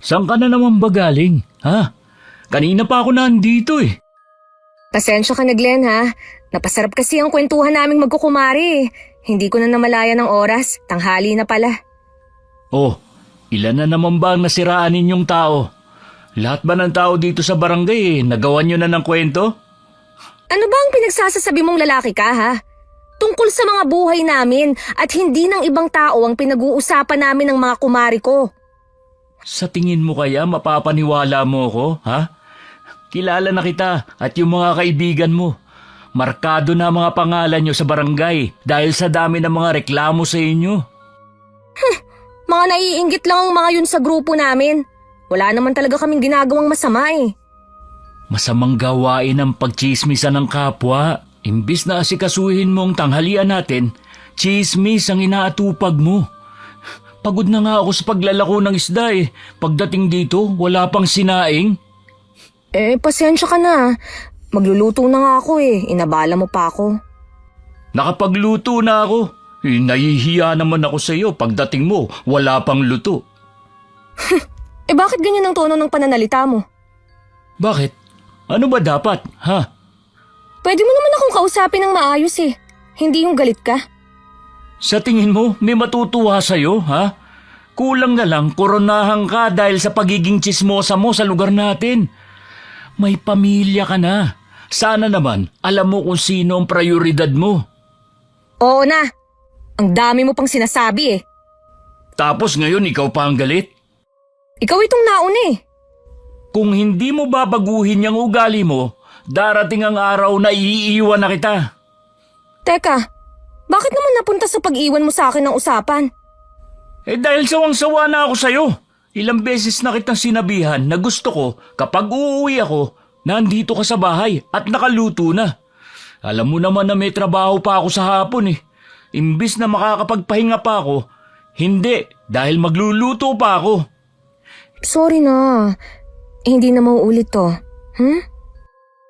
Saan ka na naman ba galing, ha? Kanina pa ako nandito eh. Pasensya ka na, Glenn, ha? Napasarap kasi ang kwentuhan naming magkukumari. Hindi ko na namalaya ng oras. Tanghali na pala. Oh, ilan na naman ba ang nasiraan ninyong tao? Lahat ba ng tao dito sa barangay nagawan nyo na ng kwento? Ano ba ang pinagsasasabi mong lalaki ka, ha? Tungkol sa mga buhay namin at hindi ng ibang tao ang pinag-uusapan namin ng mga kumari ko. Sa tingin mo kaya mapapaniwala mo ko, ha? Kilala na kita at yung mga kaibigan mo. Markado na mga pangalan nyo sa barangay dahil sa dami ng mga reklamo sa inyo. Mga naiinggit lang ang mga yun sa grupo namin. Wala naman talaga kaming ginagawang masama eh. Masamang gawain ang pagchismisan ng kapwa. Imbis na asikasuhin mo ang tanghalian natin, chismis ang inaatupag mo. Pagod na nga ako sa paglalako ng isda eh. Pagdating dito, wala pang sinaing. Pasensya ka na. Magluluto na nga ako eh. Inabala mo pa ako. Nakapagluto na ako. Nahihiya naman ako sa iyo. Pagdating mo, wala pang luto. Bakit ganyan ang tono ng pananalita mo? Bakit? Ano ba dapat, ha? Pwede mo naman akong kausapin ng maayos eh. Hindi yung galit ka. Sa tingin mo, may matutuwa sa'yo, ha? Kulang na lang koronahan ka dahil sa pagiging tsismosa mo sa lugar natin. May pamilya ka na. Sana naman alam mo kung sino ang prioridad mo. Oo na. Ang dami mo pang sinasabi eh. Tapos ngayon ikaw pa ang galit? Ikaw itong nauna eh. Kung hindi mo babaguhin yung ugali mo, darating ang araw na iiwan na kita. Teka, bakit naman napunta sa pag-iwan mo sa akin ng usapan? Dahil sawang-sawa na ako sa'yo. Ilang beses na kitang sinabihan na gusto ko kapag uuwi ako, nandito ka sa bahay at nakaluto na. Alam mo naman na may trabaho pa ako sa hapon eh. Imbis na makakapagpahinga pa ako, hindi dahil magluluto pa ako. Sorry na. Hindi na mauulit to.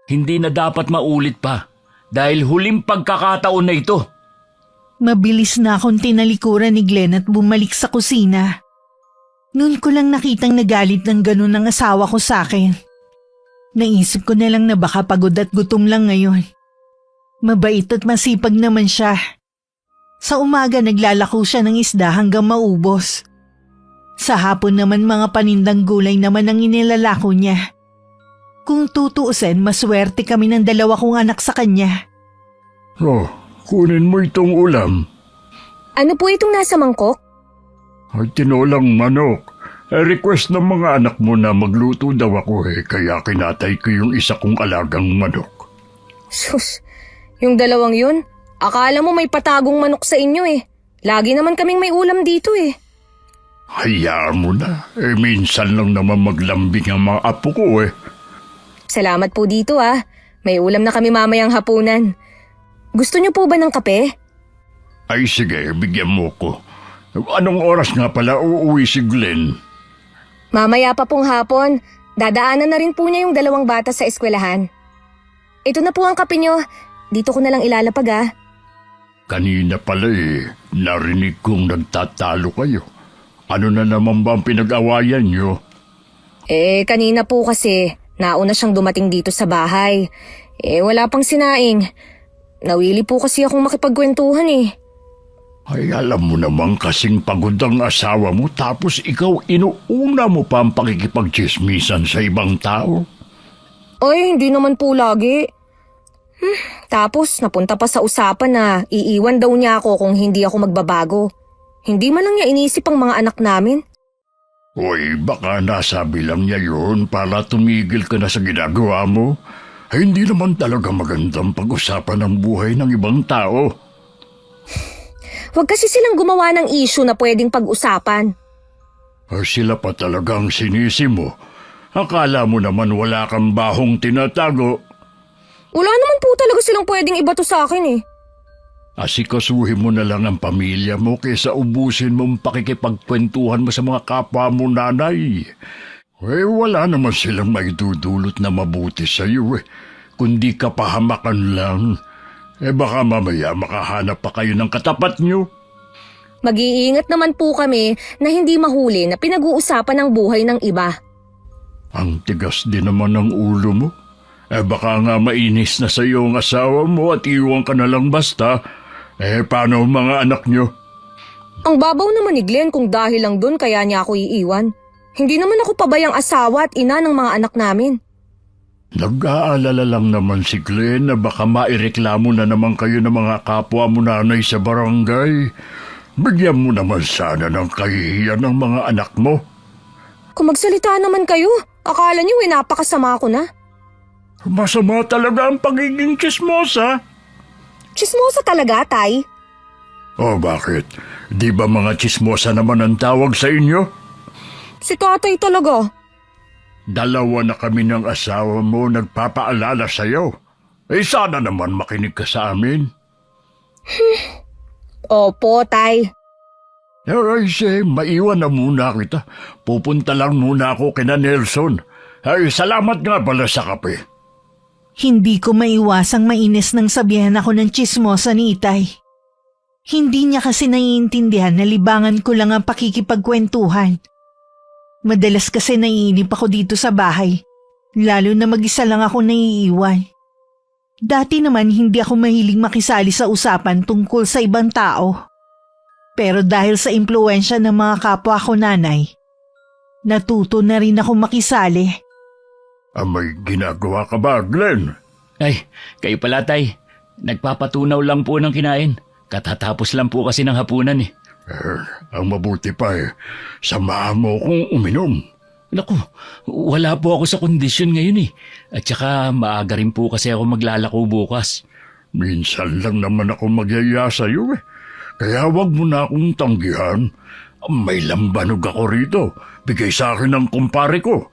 Hindi na dapat maulit pa dahil huling pagkakataon na ito. Mabilis na akong tinalikuran ni Glenn at bumalik sa kusina. Noon ko lang nakitang nagalit ng ganun ang asawa ko sa akin. Naisip ko na lang na baka pagod at gutom lang ngayon. Mabait at masipag naman siya. Sa umaga naglalako siya ng isda hanggang maubos. Sa hapon naman mga panindang gulay naman ang inilalako niya. Kung tutuusin, maswerte kami ng dalawa kong anak sa kanya. Oh, kunin mo itong ulam. Ano po itong nasa mangkok? Ay, tinolang manok. Request ng mga anak mo na magluto daw ako kaya kinatay ko yung isa kong alagang manok. Sus, yung dalawang yun, akala mo may patagong manok sa inyo eh. Lagi naman kaming may ulam dito eh. Hayaan mo na. Minsan lang naman maglambing ang mga apo ko Salamat po dito ah. May ulam na kami mamayang hapunan. Gusto niyo po ba ng kape? Ay sige, bigyan mo ko. Anong oras nga pala uuwi si Glenn? Mamaya pa pong hapon. Dadaanan na rin po niya yung dalawang bata sa eskwelahan. Ito na po ang kape niyo. Dito ko na lang ilalapag ah. Kanina pala narinig kong nagtatalo kayo. Ano na naman ba ang pinag-awayan niyo? Kanina po kasi nauna siyang dumating dito sa bahay. Wala pang sinaing. Nawili po kasi akong makipagkwentuhan eh. Ay, alam mo naman kasing pagod ang asawa mo tapos ikaw inuuna mo pa ang pakikipagchismisan sa ibang tao. Ay, hindi naman po lagi. Tapos napunta pa sa usapan na iiwan daw niya ako kung hindi ako magbabago. Hindi man lang niya inisip ang mga anak namin. Uy, baka nasabi lang niya yun para tumigil ka na sa ginagawa mo. Ay, hindi naman talaga magandang pag-usapan ang buhay ng ibang tao. Huwag kasi silang gumawa ng issue na pwedeng pag-usapan. Ay, sila pa talagang sinisi mo. Akala mo naman wala kang bahong tinatago. Wala naman po talaga silang pwedeng ibato sa akin eh. Asikasuhin mo na lang ang pamilya mo kaysa ubusin mong pakikipagkwentuhan mo sa mga kapwa mo nanay. Wala naman silang maidudulot na mabuti sa iyo kundi kapahamakan lang. Baka mamaya makahanap pa kayo ng katapat nyo. Mag-iingat naman po kami na hindi mahuli na pinag-uusapan ang buhay ng iba. Ang tigas din naman ng ulo mo. Baka nga mainis na sa iyo ang asawa mo at iwan ka na lang basta. Paano ang mga anak nyo? Ang babaw naman ni Glenn kung dahil lang dun kaya niya ako iiwan. Hindi naman ako pabayang asawa at ina ng mga anak namin. Nag-aalala lang naman si Glenn na baka maireklamo na naman kayo ng mga kapwa mo nanay sa barangay. Bigyan mo naman sana ng kahihiyan ng mga anak mo. Kung magsalita naman kayo, akala niyo napakasama ko na. Masama talaga ang pagiging chismosa. Chismosa talaga, Tay. Bakit? Di ba mga chismosa naman ang tawag sa inyo? Si Tatay talaga. Dalawa na kami ng asawa mo nagpapaalala sa'yo. Sana naman makinig ka sa amin. Opo, Tay. Maiwan na muna kita. Pupunta lang muna ako kina Nelson. Salamat nga pala sa kape. Hindi ko maiwasang mainis nang sabihan ako ng chismosa ni Itay. Hindi niya kasi naiintindihan na libangan ko lang ang pakikipagkwentuhan. Madalas kasi naiinip ako dito sa bahay, lalo na mag-isa lang ako naiiwan. Dati naman hindi ako mahilig makisali sa usapan tungkol sa ibang tao. Pero dahil sa impluwensya ng mga kapwa ko nanay, natuto na rin ako makisali. May ginagawa ka ba, Glenn? Ay, kayo pala, Tay. Nagpapatunaw lang po ng kinain. Katatapos lang po kasi ng hapunan eh. Ang mabuti pa samahan mo kung uminom. Naku, wala po ako sa kondisyon ngayon eh. At saka maaga rin po kasi ako maglalako bukas. Minsan lang naman ako magyaya sa'yo Kaya wag mo na akong tanggihan. May lambanog ako rito. Bigay sa akin ng kumpare ko.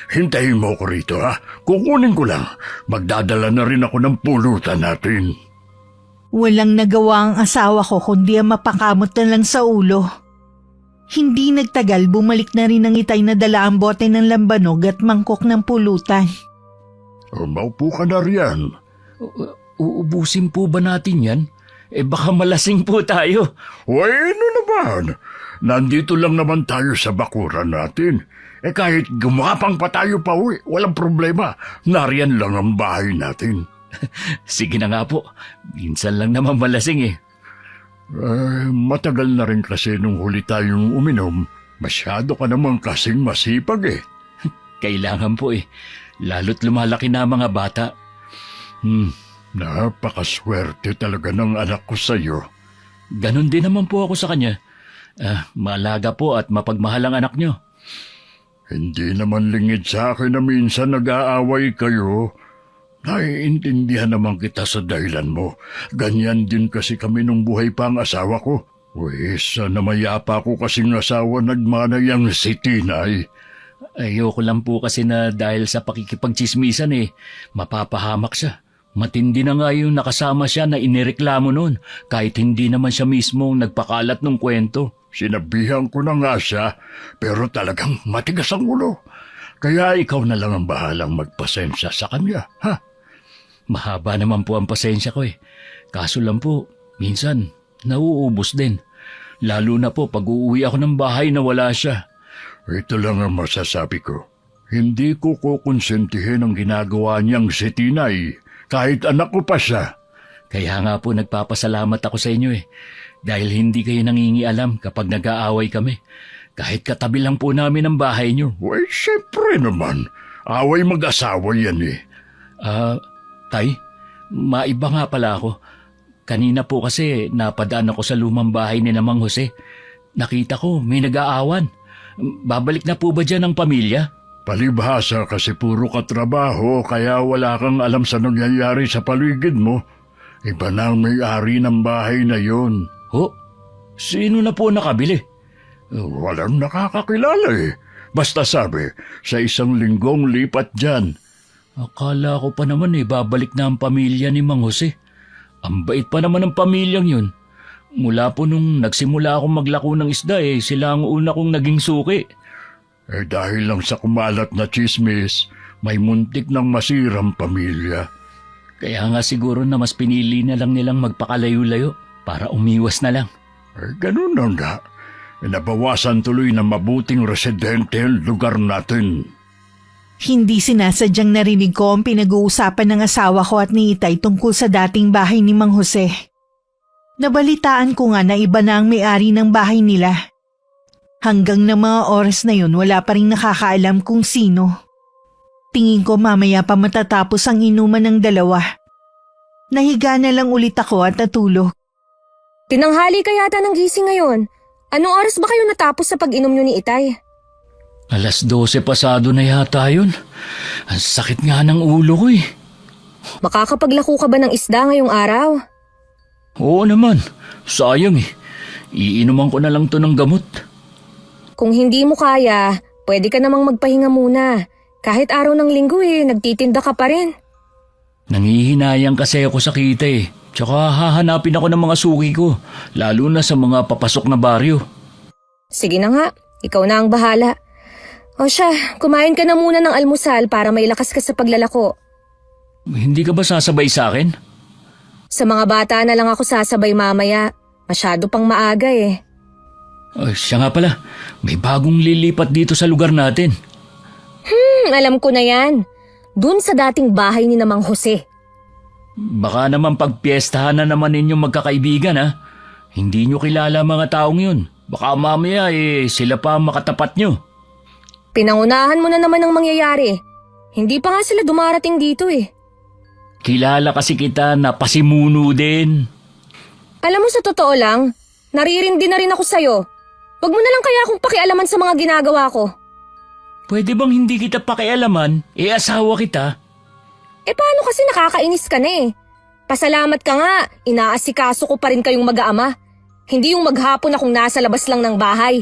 Hintayin mo ko rito Kukunin ko lang. Magdadala na rin ako ng pulutan natin. Walang nagawa ang asawa ko kundi ang mapakamot na lang sa ulo. Hindi nagtagal bumalik na rin ang Itay na dala ang bote ng lambanog at mangkok ng pulutan. Maupo ka na riyan. Uubusin po ba natin yan? Baka malasing po tayo. Ano naman? Nandito lang naman tayo sa bakuran natin. Kahit gumapang pa tayo pa walang problema. Nariyan lang ang bahay natin. Sige na nga po. Minsan lang naman malasing eh. Matagal na rin kasi nung huli tayong uminom. Masyado ka naman kasing masipag Kailangan po Lalo't lumalaki na ang mga bata. Napakaswerte talaga ng anak ko sa'yo. Ganon din naman po ako sa kanya. Maalaga po at mapagmahal ang anak niyo. Hindi naman lingid sa akin na minsan nag-aaway kayo. Naiintindihan naman kita sa dahilan mo. Ganyan din kasi kami nung buhay pa ang asawa ko. Sana mayapa ko kasing asawa nagmanay ang si Tinay. Ayoko lang po kasi na dahil sa pakikipagchismisan mapapahamak siya. Matindi na nga yung nakasama siya na inireklamo noon kahit hindi naman siya mismong nagpakalat ng kwento. Sinabihan ko na nga siya, pero talagang matigas ang ulo. Kaya ikaw na lang ang bahalang magpasensya sa kanya, Mahaba naman po ang pasensya ko Kaso lang po, minsan, nauubos din. Lalo na po pag uuwi ako ng bahay na wala siya. Ito lang ang masasabi ko. Hindi ko kukonsentihin ang ginagawa niyang si Tinay, kahit anak ko pa siya. Kaya nga po nagpapasalamat ako sa inyo dahil hindi kayo nangingialam kapag nag-aaway kami. Kahit katabi lang po namin ang bahay niyo. Siyempre naman. Away mag-asawa yan Tay, maiba nga pala ako. Kanina po kasi napadaan ako sa lumang bahay ni Mang Jose. Nakita ko may nag-aawan. Babalik na po ba dyan ang pamilya? Palibhasa kasi puro katrabaho kaya wala kang alam sa nangyayari sa paligid mo. Iba na ang may-ari ng bahay na yon. Sino na po nakabili? Walang nakakakilala Basta sabi, sa 1 linggong lipat dyan. Akala ko pa naman babalik na ang pamilya ni Mang Jose. Ang bait pa naman ng pamilyang yun. Mula po nung nagsimula akong maglako ng isda sila ang una kong naging suki. Dahil lang sa kumalat na chismis, may muntik ng masirang pamilya. Kaya nga siguro na mas pinili na lang nilang magpakalayo-layo para umiwas na lang. Ganun na nga. Nabawasan tuloy ng mabuting residente ang lugar natin. Hindi sinasadyang narinig ko ang pinag-uusapan ng asawa ko at ni Itay tungkol sa dating bahay ni Mang Jose. Nabalitaan ko nga na iba na ang may-ari ng bahay nila. Hanggang na mga oras na yun wala pa rin nakakaalam kung sino. Tingin ko mamaya pa matatapos ang inuman ng dalawa. Nahiga na lang ulit ako at natulog. Tinanghali ka yata ng gising ngayon. Anong oras ba kayo natapos sa pag-inom nyo ni Itay? 12:00 pasado na yata yun. Ang sakit nga ng ulo ko eh. Makakapaglako ka ba ng isda ngayong araw? Oo naman, sayang eh. Iinuman ko na lang to ng gamot. Kung hindi mo kaya, pwede ka namang magpahinga muna. Kahit araw ng linggo nagtitinda ka pa rin. Nangihinayang kasi ako sa kita eh. Tsaka hahanapin ako ng mga suki ko, lalo na sa mga papasok na baryo. Sige na nga, ikaw na ang bahala. O siya, kumain ka na muna ng almusal para may lakas ka sa paglalako. Hindi ka ba sasabay sa akin? Sa mga bata na lang ako sasabay mamaya. Masyado pang maaga eh. Siya nga pala, may bagong lilipat dito sa lugar natin. Alam ko na yan. Dun sa dating bahay ni Mang Jose. Baka naman pagpiestahan na naman ninyong magkakaibigan ha. Hindi nyo kilala mga taong yun. Baka mamaya sila pa ang makatapat nyo. Pinangunahan mo na naman ang mangyayari. Hindi pa nga sila dumarating dito eh. Kilala kasi kita na pasimuno din. Alam mo sa totoo lang, naririndi na rin ako sa'yo. Huwag mo na lang kaya akong pakialaman sa mga ginagawa ko. Pwede bang hindi kita pakialaman? Asawa kita. Paano kasi nakakainis ka na eh? Pasalamat ka nga, inaasikaso ko pa rin kayong mag-aama. Hindi yung maghapon akong nasa labas lang ng bahay.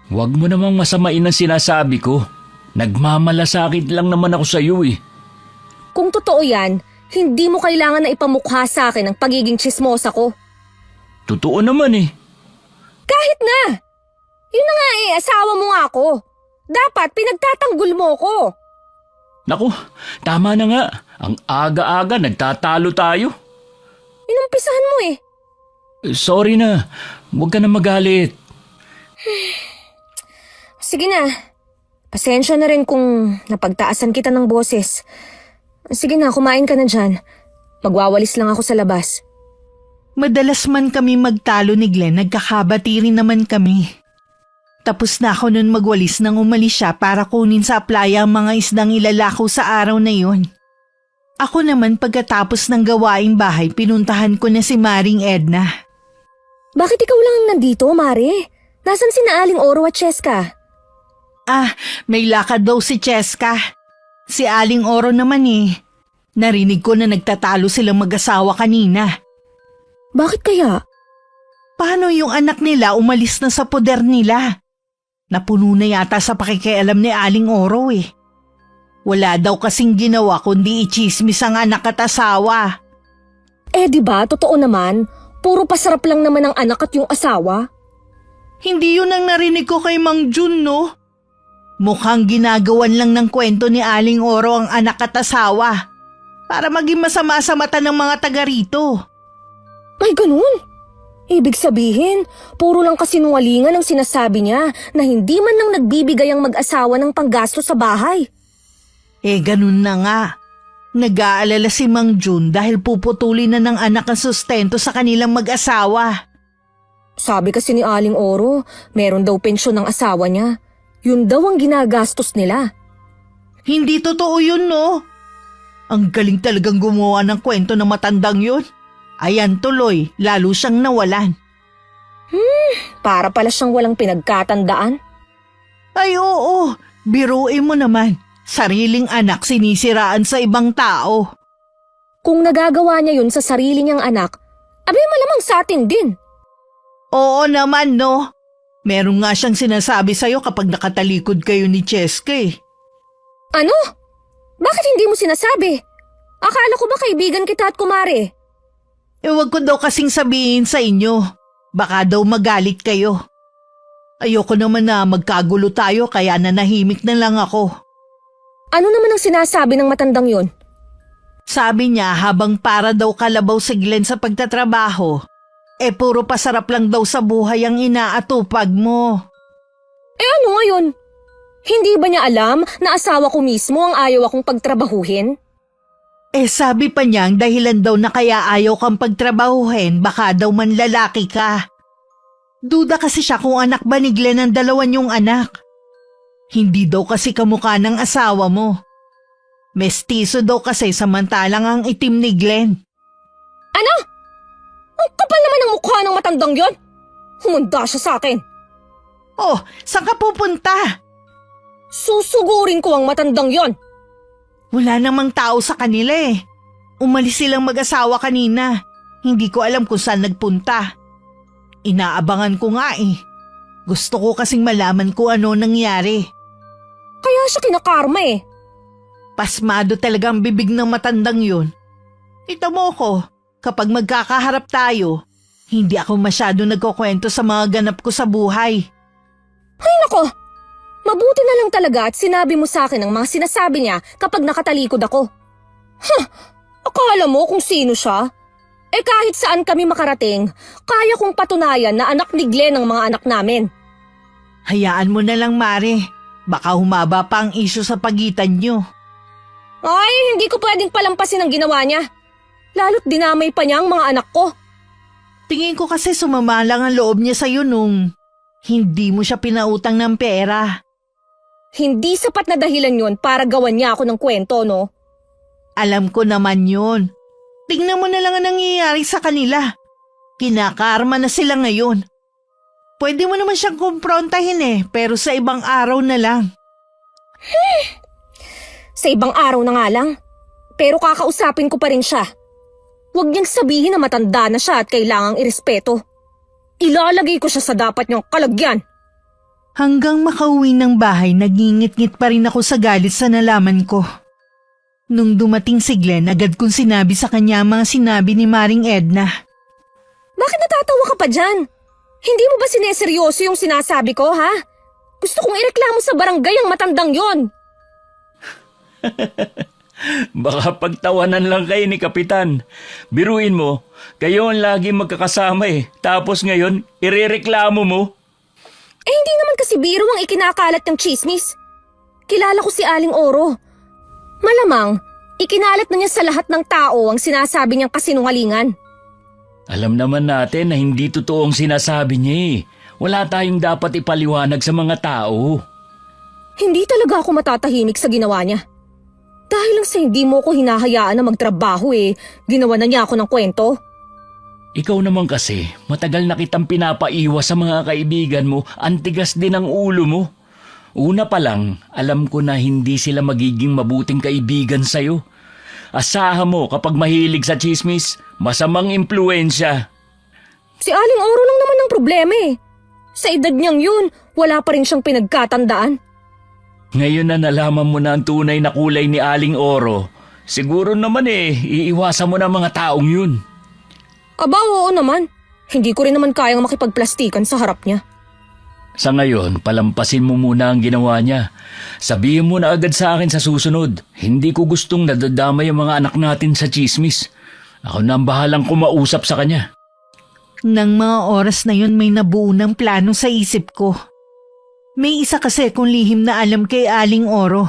Huwag mo namang masamain ang sinasabi ko. Nagmamalasakit lang naman ako sa iyo eh. Kung totoo yan, hindi mo kailangan na ipamukha sa akin ang pagiging tsismosa ko. Totoo naman eh. Kahit na! Yun na nga asawa mo nga ako. Dapat pinagtatanggol mo ko. Naku, tama na nga. Ang aga-aga nagtatalo tayo. Inumpisahan mo eh. Sorry na. Huwag ka na magalit. Sige na. Pasensya na rin kung napagtaasan kita ng boses. Sige na, kumain ka na dyan. Magwawalis lang ako sa labas. Madalas man kami magtalo ni Glenn, nagkakabati rin naman kami. Tapos na ako nun magwalis nang umalis siya para kunin sa playa ang mga isdang ilalako sa araw na yun. Ako naman pagkatapos ng gawaing bahay, pinuntahan ko na si Maring Edna. Bakit ikaw lang ang nandito, Mare? Nasaan si Aling Oro at Cheska? May lakad daw si Cheska. Si Aling Oro naman eh. Narinig ko na nagtatalo silang mag-asawa kanina. Bakit kaya? Paano yung anak nila umalis na sa poder nila? Napuno na yata sa pakikialam ni Aling Oro eh. Wala daw kasing ginawa kundi ichismis ang anak at asawa. Diba, totoo naman. Puro pasarap lang naman ang anak at yung asawa. Hindi yun ang narinig ko kay Mang Jun, no? Mukhang ginagawan lang ng kwento ni Aling Oro ang anak at asawa para maging masama sa mata ng mga taga rito. Ay, ganun? Ibig sabihin, puro lang kasinungalingan ang sinasabi niya na hindi man lang nagbibigay ang mag-asawa ng panggasto sa bahay. Ganun na nga. Nag-aalala si Mang Jun dahil puputulin na ng anak ang sustento sa kanilang mag-asawa. Sabi kasi ni Aling Oro, meron daw pensyon ng asawa niya. Yun daw ang ginagastos nila. Hindi totoo yun, no? Ang galing talagang gumawa ng kwento ng matandang yun. Ayan tuloy, lalo siyang nawalan. Para pala siyang walang pinagkatandaan. Ay oo, biruin mo naman. Sariling anak sinisiraan sa ibang tao. Kung nagagawa niya yun sa sarili niyang anak, abay malamang sa atin din. Oo naman, no? Meron nga siyang sinasabi sa'yo kapag nakatalikod kayo ni Cheska eh. Ano? Bakit hindi mo sinasabi? Akala ko ba kaibigan kita at kumare? Wag ko daw kasing sabihin sa inyo. Baka daw magalit kayo. Ayoko naman na magkagulo tayo kaya nanahimik na lang ako. Ano naman ang sinasabi ng matandang yun? Sabi niya habang para daw kalabaw si Glenn sa pagtatrabaho, Puro pasarap lang daw sa buhay ang inaatupag mo. Ano ngayon? Hindi ba niya alam na asawa ko mismo ang ayaw akong pagtrabahuhin? Sabi pa niya ang dahilan daw na kaya ayaw kang pagtrabahuhin, baka daw manlalaki ka. Duda kasi siya kung anak ba ni Glenn ang dalawa niyong anak. Hindi daw kasi kamukha ng asawa mo. Mestizo daw kasi samantalang ang itim ni Glenn. Ano? Ang kapal naman ng mukha ng matandang yon. Humanda siya sa akin. Oh, saan ka pupunta? Susugurin ko ang matandang yon. Wala namang tao sa kanila eh. Umalis silang mag-asawa kanina. Hindi ko alam kung saan nagpunta. Inaabangan ko nga eh. Gusto ko kasing malaman kung ano nangyari. Kaya siya kinakarma eh. Pasmado talaga ang bibig ng matandang yun. Ito mo ko, kapag magkakaharap tayo, hindi ako masyado nagkukwento sa mga ganap ko sa buhay. Ay nako! Mabuti na lang talaga at sinabi mo sa akin ang mga sinasabi niya kapag nakatalikod ako. Akala mo kung sino siya? Kahit saan kami makarating, kaya kong patunayan na anak ni Glenn ang mga anak namin. Hayaan mo na lang, Mare. Baka humaba pa ang isyu sa pagitan nyo. Ay, hindi ko pwedeng palampasin ang ginawa niya. Lalo't dinamay pa niya ang mga anak ko. Tingin ko kasi sumama lang ang loob niya sa'yo nung hindi mo siya pinautang ng pera. Hindi sapat na dahilan yon para gawan niya ako ng kwento, no? Alam ko naman yun. Tingnan mo na lang ang nangyayari sa kanila. Kinakarma na sila ngayon. Pwede mo naman siyang kumprontahin pero sa ibang araw na lang. Sa ibang araw na nga lang. Pero kakausapin ko pa rin siya. Huwag niyang sabihin na matanda na siya at kailangang irespeto. Ilalagay ko siya sa dapat niyang kalagyan. Hanggang makauwi ng bahay, nagingit-ngit pa rin ako sa galit sa nalaman ko. Nung dumating si Glenn, agad kong sinabi sa kanya ang mga sinabi ni Maring Edna. Bakit natatawa ka pa dyan? Hindi mo ba sineseryoso yung sinasabi ko, ha? Gusto kong ireklamo sa barangay ang matandang yon. Baka pagtawanan lang kayo ni Kapitan. Biruin mo, kayo ang lagi magkakasama Tapos ngayon, irereklamo mo. Hindi naman kasi biro ang ikinakalat ng chismis. Kilala ko si Aling Oro. Malamang, ikinalat na niya sa lahat ng tao ang sinasabi niyang kasinungalingan. Alam naman natin na hindi totoo ang sinasabi niya Wala tayong dapat ipaliwanag sa mga tao. Hindi talaga ako matatahimik sa ginawa niya. Dahil lang sa hindi mo ko hinahayaan na magtrabaho ginawa na niya ako ng kwento. Ikaw naman kasi, matagal na kitang pinapaiwas sa mga kaibigan mo, antigas din ang ulo mo. Una pa lang, alam ko na hindi sila magiging mabuting kaibigan sa'yo. Asahan mo kapag mahilig sa chismis, masamang impluensya. Si Aling Oro lang naman ang problema Sa edad niyang yun, wala pa rin siyang pinagkatandaan. Ngayon na nalaman mo na ang tunay na kulay ni Aling Oro, siguro naman iiwasan mo na mga taong yun. Aba, oo naman. Hindi ko rin naman kayang makipagplastikan sa harap niya. Sa ngayon, palampasin mo muna ang ginawa niya. Sabihin mo na agad sa akin sa susunod. Hindi ko gustong nadadamay ang mga anak natin sa chismis. Ako na ang bahalang kumausap sa kanya. Nang mga oras na yun may nabuo ng plano sa isip ko. May isa kasi kung lihim na alam kay Aling Oro.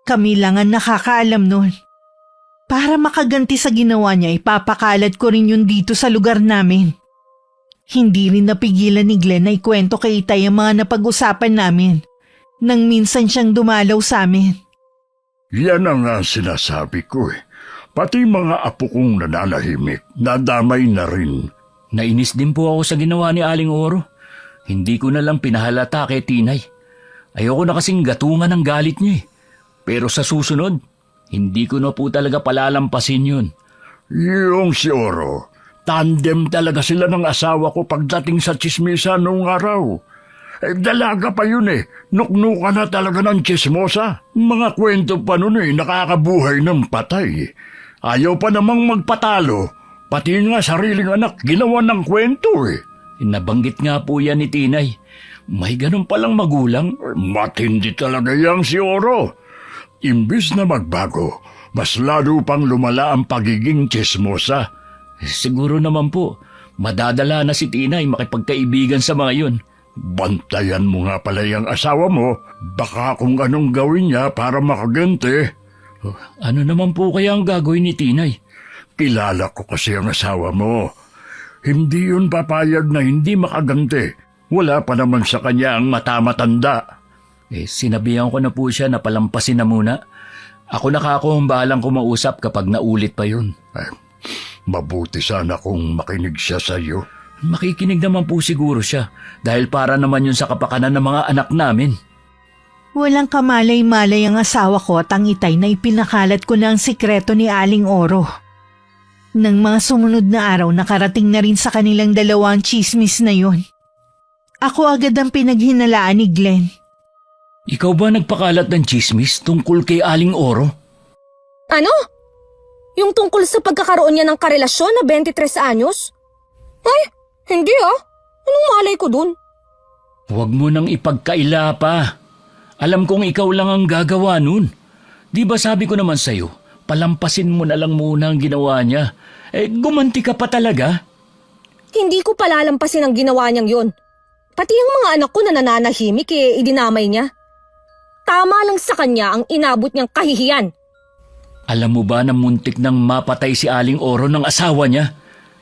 Kami lang ang nakakaalam nun. Para makaganti sa ginawa niya, ipapakalat ko rin yun dito sa lugar namin. Hindi rin napigilan ni Glenn na ikwento kay Itay ang mga napag-usapan namin nang minsan siyang dumalaw sa amin. Yan ang nga sinasabi ko Pati mga apo kong nananahimik, nadamay na rin. Nainis din po ako sa ginawa ni Aling Oro. Hindi ko na lang pinahalata kay Tinay. Ayoko na kasing gatungan ng galit niya Pero sa susunod, hindi ko na po talaga palalampasin yun. Yung si Oro, tandem talaga sila ng asawa ko pagdating sa chismisa noong araw. Dalaga pa yun Nuknuka na talaga ng chismosa. Mga kwento pa nun nakakabuhay ng patay. Ayaw pa namang magpatalo. Pati nga sariling anak, ginawa ng kwento Nabanggit nga po yan ni Tinay. May ganun palang magulang. Matindi talaga yang si Oro. Imbis na magbago, mas lalo pang lumala ang pagiging chismosa. Siguro naman po, Madadala na si Tinay makipagkaibigan sa mga yun. Bantayan mo nga pala yung asawa mo. Baka kung anong gawin niya para makaganti. Ano naman po kaya ang gagawin ni Tinay? Kilala ko kasi ang asawa mo. Hindi yun papayag na hindi makaganti. Wala pa naman sa kanya ang mata-matanda. Sinabihan ko na po siya na palampasin na muna. Ako bahalang kumausap kapag naulit pa yun. Mabuti sana kung makinig siya sa'yo. Makikinig naman po siguro siya dahil para naman yun sa kapakanan ng mga anak namin. Walang kamalay-malay ang asawa ko at ang itay na ipinakalat ko na ang sikreto ni Aling Oro. Nang mga sumunod na araw nakarating na rin sa kanilang dalawang chismis na yon. Ako agad ang pinaghinalaan ni Glenn. Ikaw ba nagpakalat ng chismis tungkol kay Aling Oro? Ano? Yung tungkol sa pagkakaroon niya ng karelasyon na 23 anyos? Ay, hindi ah. Anong malay ko dun? Huwag mo nang ipagkaila pa. Alam kong ikaw lang ang gagawa nun. Di ba sabi ko naman sa'yo, palampasin mo na lang muna ang ginawa niya. Gumanti ka pa talaga. Hindi ko palalampasin ang ginawa niyang yun. Pati ang mga anak ko na nananahimik idinamay niya. Tama lang sa kanya ang inabot niyang kahihiyan. Alam mo ba na muntik nang mapatay si Aling Oro ng asawa niya?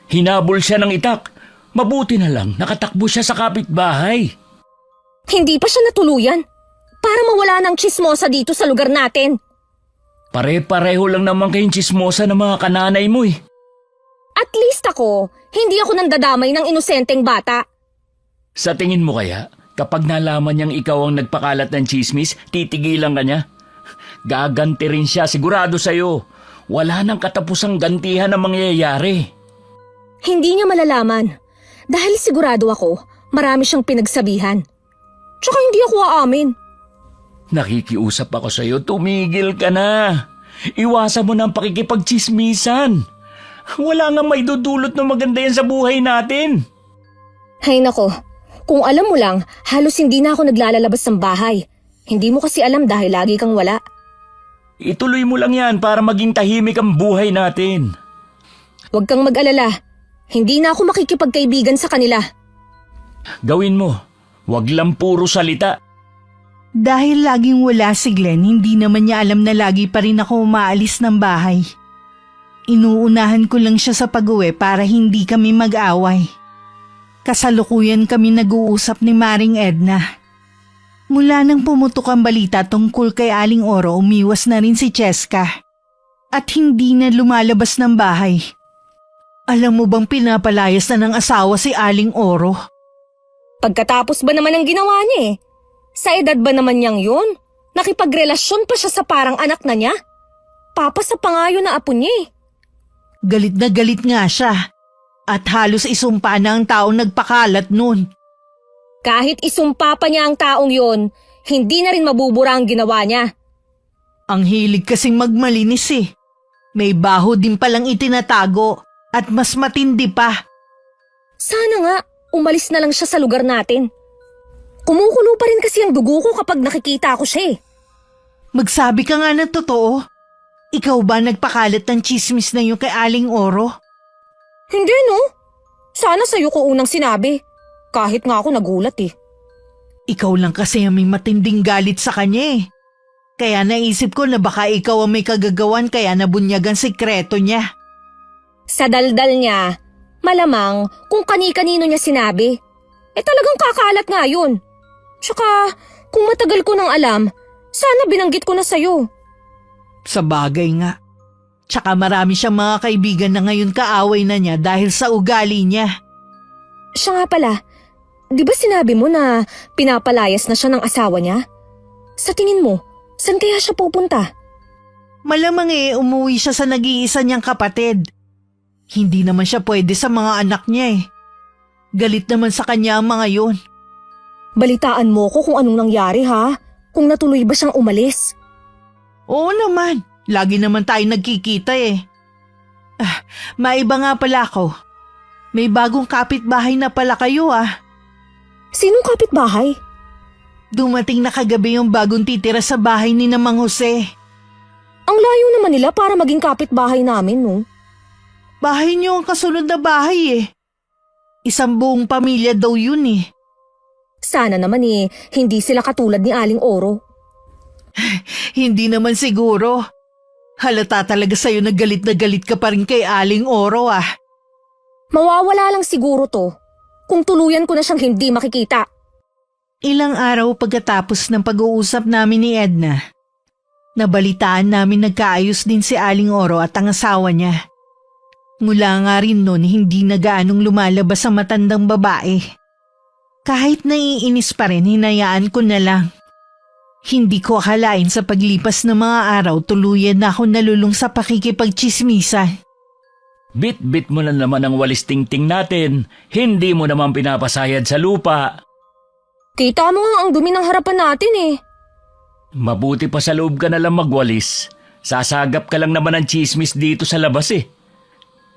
Hinabol siya ng itak. Mabuti na lang nakatakbo siya sa kapitbahay. Hindi pa siya natuluyan. Para mawala ng chismosa dito sa lugar natin. Pare-pareho lang naman kayong chismosa ng mga kananay mo . At least ako, hindi ako nandadamay ng inosenteng bata. Sa tingin mo kaya, kapag nalaman niyang ikaw ang nagpakalat ng chismis, titigilan ka niya? Gaganti rin siya, sigurado sa'yo. Wala nang katapusang gantihan na mangyayari. Hindi niya malalaman. Dahil sigurado ako, marami siyang pinagsabihan. Tsaka hindi ako aamin. Nakikiusap ako sa'yo, tumigil ka na. Iwasan mo na ang pakikipagchismisan. Wala nga may dudulot na maganda yan sa buhay natin. Hay nako, kung alam mo lang, halos hindi na ako naglalabas ng bahay. Hindi mo kasi alam dahil lagi kang wala. Ituloy mo lang yan para maging tahimik ang buhay natin. Huwag kang mag-alala. Hindi na ako makikipagkaibigan sa kanila. Gawin mo. Huwag lang puro salita. Dahil laging wala si Glenn, hindi naman niya alam na lagi pa rin ako umaalis ng bahay. Inuunahan ko lang siya sa pag-uwi para hindi kami mag-away. Kasalukuyan kami nag-uusap ni Maring Edna. Mula nang pumutok ang balita tungkol kay Aling Oro, umiwas na rin si Cheska. At hindi na lumalabas ng bahay. Alam mo bang pinapalayas na ng asawa si Aling Oro? Pagkatapos ba naman ang ginawa niya Sa edad ba naman niyang yun? Nakipagrelasyon pa siya sa parang anak na niya? Papa sa pangayo na apo niya Galit na galit nga siya. At halos isumpa na ang taong nagpakalat nun. Kahit isumpa pa niya ang taong yon, hindi na rin mabubura ang ginawa niya. Ang hilig kasing magmalinis May baho din palang itinatago at mas matindi pa. Sana nga, umalis na lang siya sa lugar natin. Kumukulo pa rin kasi ang dugo ko kapag nakikita ko siya Magsabi ka nga ng totoo. Ikaw ba nagpakalat ng chismis na yun kay Aling Oro? Hindi no. Sana sa'yo ko unang sinabi. Kahit nga ako nagulat Ikaw lang kasi ang may matinding galit sa kanya Kaya naisip ko na baka ikaw ang may kagagawan kaya nabunyagan sikreto niya. Sa daldal niya, malamang kung kani-kanino niya sinabi. Talagang kakalat nga yun. Tsaka, kung matagal ko nang alam, sana binanggit ko na sa'yo. Sa bagay nga. Tsaka marami siyang mga kaibigan na ngayon kaaway na niya dahil sa ugali niya. Siya nga pala, di ba sinabi mo na pinapalayas na siya ng asawa niya? Sa tingin mo, saan kaya siya pupunta? Malamang umuwi siya sa nag-iisa niyang kapatid. Hindi naman siya pwede sa mga anak niya Galit naman sa kanya ang mga yun. Balitaan mo ko kung anong nangyari ha? Kung natuloy ba siyang umalis? Oo naman, lagi naman tayo nagkikita Maiba nga pala ako. May bagong kapitbahay na pala kayo Sinong kapitbahay? Dumating na kagabi yung bagong titira sa bahay ni Mang Jose. Ang layo naman nila para maging kapitbahay namin, no? Bahay niyo ang kasunod na bahay Isang buong pamilya daw yun eh. Sana naman hindi sila katulad ni Aling Oro. Hindi naman siguro. Halata talaga sa'yo na galit ka pa rin kay Aling Oro ah. Mawawala lang siguro to kung tuluyan ko na siyang hindi makikita. Ilang araw pagkatapos ng pag-uusap namin ni Edna, nabalitaan namin nagkaayos din si Aling Oro at ang asawa niya. Mula nga rin noon hindi na gaanong lumalabas ang matandang babae. Kahit naiinis pa rin, hinayaan ko na lang. Hindi ko akalain sa paglipas ng mga araw tuluyan na ako nalulung sa pakikipagtsismisan. Bit-bit mo na naman ang walis tingting natin. Hindi mo naman pinapasayad sa lupa. Kita mo nga ang dumi ng harapan natin eh. Mabuti pa sa loob ka na lang magwalis. Sasagap ka lang naman ng chismis dito sa labas eh.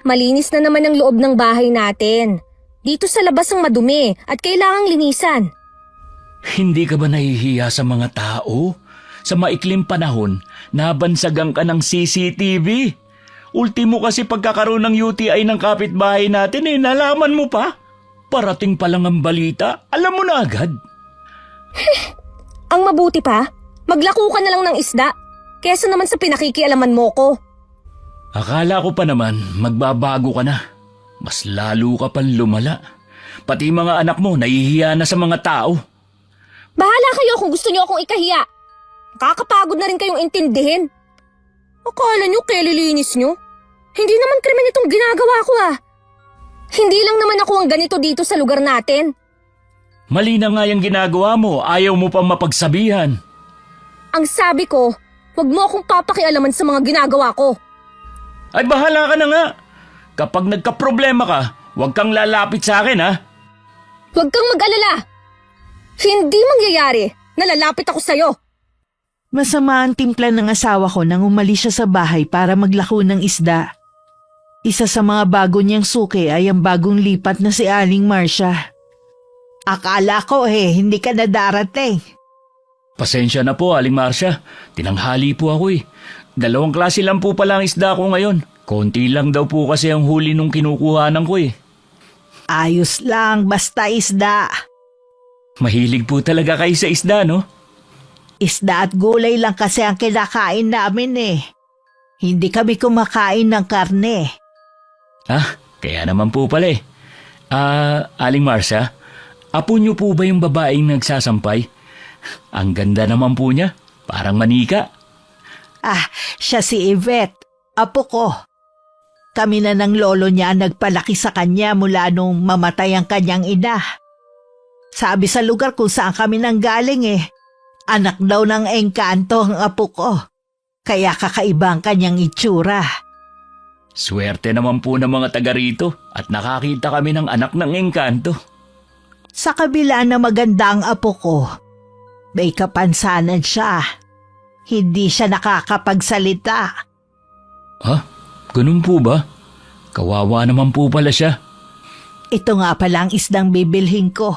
Malinis na naman ang loob ng bahay natin. Dito sa labas ang madumi at kailangang linisan. Hindi ka ba nahihiya sa mga tao? Sa maikling panahon, nabansagan ka ng CCTV. Ultimo kasi pagkakaroon ng UTI ng kapitbahay natin nalaman mo pa. Parating pa lang ang balita, alam mo na agad. Ang mabuti pa, maglako ka na lang ng isda. Kesa naman sa pinakikialaman mo ko. Akala ko pa naman magbabago ka na. Mas lalo ka pang lumala. Pati mga anak mo nahihiya na sa mga tao. Bahala kayo kung gusto niyo akong ikahiya. Nakakapagod na rin kayong intindihin. Akala niyo kelilinis niyo? Hindi naman krimen itong ginagawa ko ah. Hindi lang naman ako ang ganito dito sa lugar natin. Mali na nga yung ginagawa mo, ayaw mo pa mapagsabihan. Ang sabi ko, wag mo akong papakialaman sa mga ginagawa ko. Ay bahala ka na nga. Kapag nagka-problema ka, huwag kang lalapit sa akin ha. Huwag kang mag-alala. Hindi mangyayari na lalapit ako sa'yo. Masama ang timpla ng asawa ko nang umalis siya sa bahay para maglako ng isda. Isa sa mga bago niyang suki ay ang bagong lipat na si Aling Marcia. Akala ko hindi ka na darating. Pasensya na po, Aling Marcia. Tinanghali po ako eh. 2 klase lang po pala ang isda ko ngayon. Konti lang daw po kasi ang huli nung kinukuhanan ko eh. Ayos lang, basta isda. Mahilig po talaga kayo sa isda, no? Isda at gulay lang kasi ang kinakain namin eh. Hindi kami kumakain ng karne. Ah, kaya naman po pala eh. Aling Marcia, apo niyo po ba yung babaeng nagsasampay? Ang ganda naman po niya, parang manika. Siya si Yvette, apo ko. Kami na ng lolo niya nagpalaki sa kanya mula nung mamatay ang kanyang ina. Sabi sa lugar kung saan kami nanggaling anak daw ng engkanto ang apo ko. Kaya kakaiba ang kanyang itsura. Swerte naman po ng mga taga rito at nakakita kami ng anak ng engkanto. Sa kabila na maganda ang apo ko, may kapansanan siya. Hindi siya nakakapagsalita. Ha? Ganun po ba? Kawawa naman po pala siya. Ito nga pala ang isdang bibilhin ko.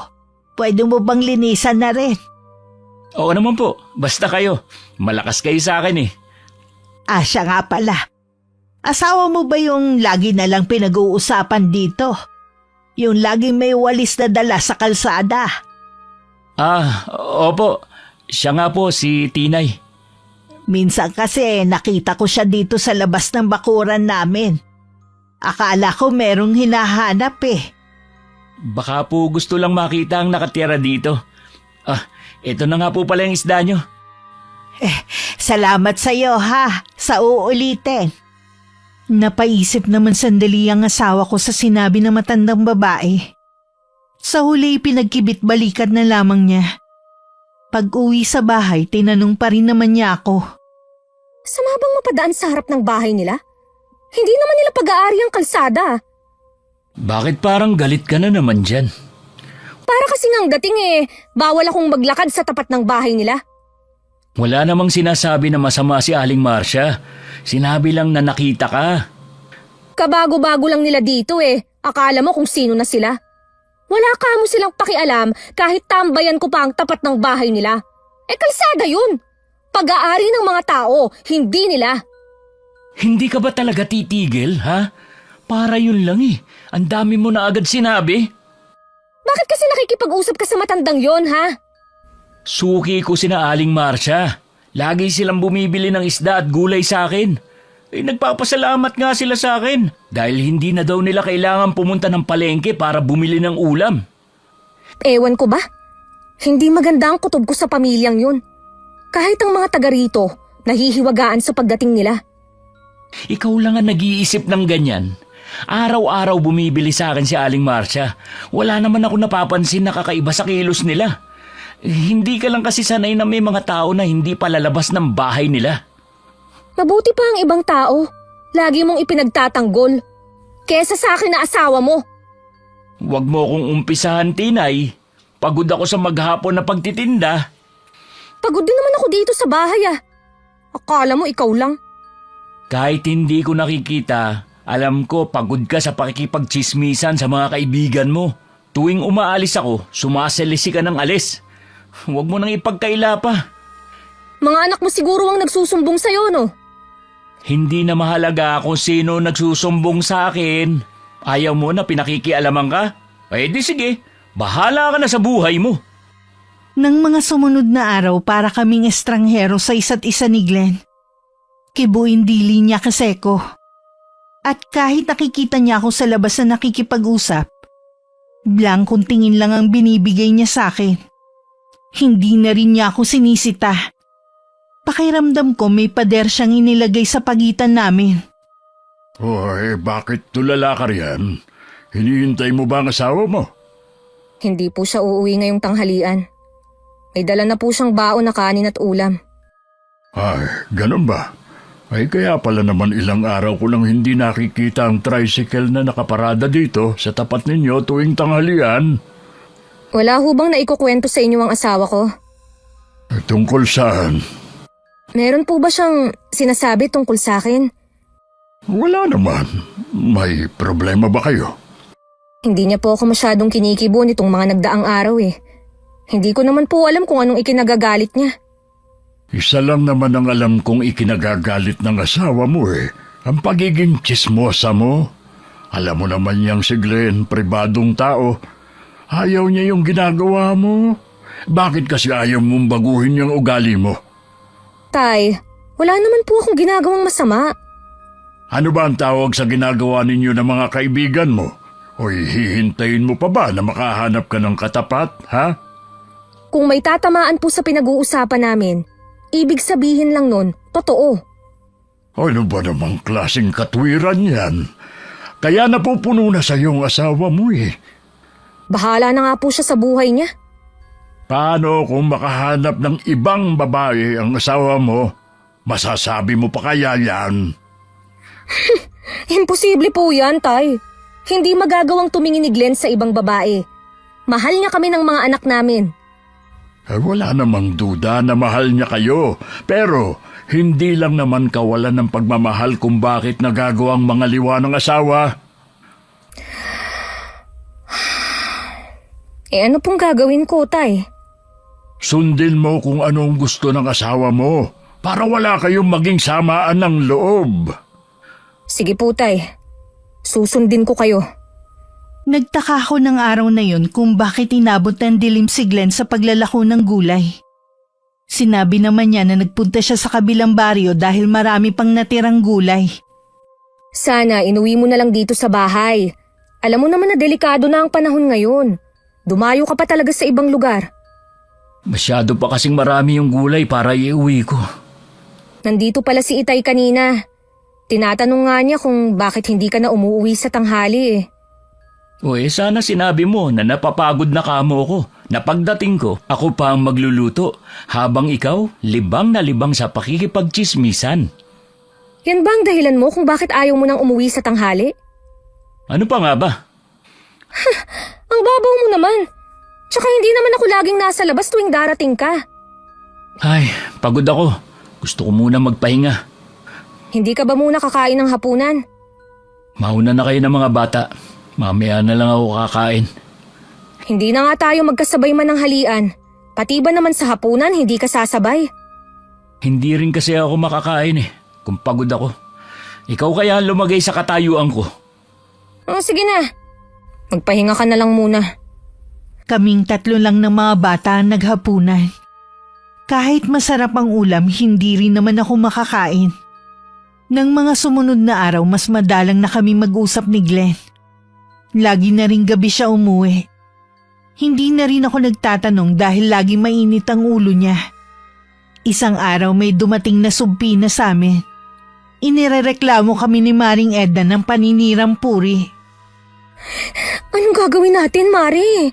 Pwede mo bang linisan na rin? Oo naman po, basta kayo. Malakas kayo sa akin eh. Siya nga pala. Asawa mo ba yung lagi na lang pinag-uusapan dito? Yung laging may walis na dala sa kalsada? Opo. Siya nga po, si Tinay. Minsan kasi nakita ko siya dito sa labas ng bakuran namin. Akala ko merong hinahanap Baka po gusto lang makita ang nakatira dito. Ito na nga po pala yung isda nyo. Salamat sa iyo sa uulitin. Napaisip naman sandali ang asawa ko sa sinabi ng matandang babae. Sa huli pinagkibit balikat na lamang niya. Pag-uwi sa bahay, tinanong pa rin naman niya ako. Sama bang mapadaan sa harap ng bahay nila? Hindi naman nila pag-aari ang kalsada. Bakit parang galit ka na naman dyan? Para kasi ngang dating bawal akong maglakad sa tapat ng bahay nila. Wala namang sinasabi na masama si Aling Marcia. Sinabi lang na nakita ka. Kabago-bago lang nila dito Akala mo kung sino na sila. Wala ka mo silang pakialam kahit tambayan ko pa ang tapat ng bahay nila. Kalsada yun. Pag-aari ng mga tao, hindi nila. Hindi ka ba talaga titigil, ha? Para yun lang Ang dami mo na agad sinabi. Bakit kasi nakikipag-usap ka sa matandang yon, ha? Suki ko sina Aling Marcia. Lagi silang bumibili ng isda at gulay sa akin. Nagpapasalamat nga sila sa akin dahil hindi na daw nila kailangan pumunta ng palengke para bumili ng ulam. Ewan ko ba? Hindi maganda ang kutob ko sa pamilyang yun. Kahit ang mga taga rito, nahihiwagaan sa pagdating nila. Ikaw lang ang nag-iisip ng ganyan. Araw-araw bumibili sa akin si Aling Marcia. Wala naman ako napapansin na kakaiba sa kilos nila. Hindi ka lang kasi sanay na may mga tao na hindi palalabas ng bahay nila. Mabuti pa ang ibang tao. Lagi mong ipinagtatanggol. Kesa sa akin na asawa mo. Huwag mo akong umpisahan, Tinay. Pagod ako sa maghapon na pagtitinda. Pagod din naman ako dito sa bahay ah. Akala mo ikaw lang. Kahit hindi ko nakikita, alam ko pagod ka sa pakikipagtsismisan sa mga kaibigan mo. Tuwing umaalis ako, sumasalisi ka ng alis. Huwag mo nang ipagkaila pa. Mga anak mo siguro ang nagsusumbong sa'yo, no? Hindi na mahalaga kung sino nagsusumbong sa akin. Ayaw mo na pinakikialaman ka? Eh di sige, bahala ka na sa buhay mo. Nang mga sumunod na araw para kaming estranghero sa isa't isa ni Glenn, kibuin dili niya kasi ko. At kahit nakikita niya ako sa labas na nakikipag-usap, blankong tingin lang ang binibigay niya sa akin. Hindi na rin niya ako sinisita. Pakiramdam ko may pader siyang inilagay sa pagitan namin. Hoy, bakit tulala ka riyan? Hinihintay mo ba ang asawa mo? Hindi po siya uuwi ngayong tanghalian. May dala na po siyang baon na kanin at ulam. Ay, ganun ba? Ay kaya pala naman ilang araw ko lang hindi nakikita ang tricycle na nakaparada dito sa tapat ninyo tuwing tanghalian. Wala ho bang naikukwento sa inyo ang asawa ko? Tungkol saan? Meron po ba siyang sinasabi tungkol sa akin? Wala naman. May problema ba kayo? Hindi niya po ako masyadong kinikibo nitong mga nagdaang araw eh. Hindi ko naman po alam kung anong ikinagagalit niya. Isa lang naman ang alam kong ikinagagalit ng asawa mo eh. Ang pagiging tsismosa mo. Alam mo naman niyang si Glenn, pribadong tao. Ayaw niya yung ginagawa mo. Bakit kasi ayaw mong baguhin yung ugali mo? Tay, wala naman po akong ginagawang masama. Ano ba ang tawag sa ginagawa ninyo ng mga kaibigan mo? O hihintayin mo pa ba na makahanap ka ng katapat, ha? Kung may tatamaan po sa pinag-uusapan namin, ibig sabihin lang nun, totoo. Ano ba namang klaseng katwiran yan? Kaya napupuno na sa iyong asawa mo eh. Bahala na nga po siya sa buhay niya. Paano kung makahanap ng ibang babae ang asawa mo? Masasabi mo pa kaya yan? Imposible po yan, Tay. Hindi magagawang tumingin ni Glenn sa ibang babae. Mahal niya kami ng mga anak namin. Wala namang duda na mahal niya kayo. Pero hindi lang naman kawalan ng pagmamahal kung bakit nagagawang mga liwa ng asawa. Ano pong gagawin ko, Tay? Sundin mo kung anong gusto ng asawa mo para wala kayong maging samaan ng loob. Sige po, Tay. Susundin ko kayo. Nagtaka ako ng araw na yun kung bakit inabot ng dilim si Glenn sa paglalako ng gulay. Sinabi naman niya na nagpunta siya sa kabilang baryo dahil marami pang natirang gulay. Sana inuwi mo na lang dito sa bahay. Alam mo naman na delikado na ang panahon ngayon. Dumayo ka pa talaga sa ibang lugar. Masyado pa kasing marami yung gulay para iuwi ko. Nandito pala si Itay kanina. Tinatanong nga niya kung bakit hindi ka na umuwi sa tanghali eh. Sana sinabi mo na napapagod na kamo ko. Na pagdating ko, ako pa ang magluluto. Habang ikaw, libang na libang sa pakikipagtsismisan. Yan ba ang dahilan mo kung bakit ayaw mo nang umuwi sa tanghali? Ano pa nga ba? Ang babaw mo naman. Tsaka hindi naman ako laging nasa labas tuwing darating ka. Ay, pagod ako. Gusto ko muna magpahinga. Hindi ka ba muna kakain ng hapunan? Mauna na kayo ng mga bata. Mamaya na lang ako kakain. Hindi na nga tayo magkasabay man ng halian. Pati ba naman sa hapunan hindi ka sasabay? Hindi rin kasi ako makakain kung pagod ako. Ikaw kaya lumagay sa katayuan ko. Sige na. Magpahinga ka na lang muna. Kaming tatlo lang ng mga bata ang naghapunan. Kahit masarap ang ulam, hindi rin naman ako makakain. Nang mga sumunod na araw, mas madalang na kami mag-usap ni Glenn. Lagi na rin gabi siya umuwi. Hindi na rin ako nagtatanong dahil lagi mainit ang ulo niya. Isang araw may dumating na subpina sa amin. Inirereklamo kami ni Maring Edna ng paninirang puri. Anong gagawin natin, Mari?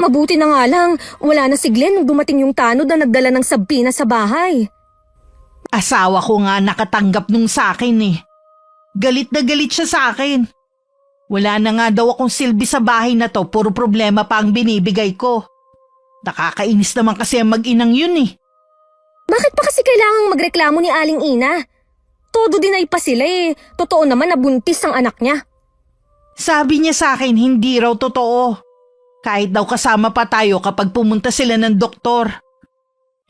Mabuti na nga lang, wala na si Glenn nung dumating yung tanod na nagdala ng sabpina sa bahay. Asawa ko nga nakatanggap nung sakin eh. Galit na galit siya sa akin. Wala na nga daw akong silbi sa bahay na to, puro problema pa ang binibigay ko. Nakakainis naman kasi ang mag-inang yun eh. Bakit pa kasi kailangang magreklamo ni Aling Ina? Todo dinay pa sila eh. Totoo naman na buntis ang anak niya. Sabi niya sa akin hindi raw totoo. Kahit daw kasama pa tayo kapag pumunta sila ng doktor.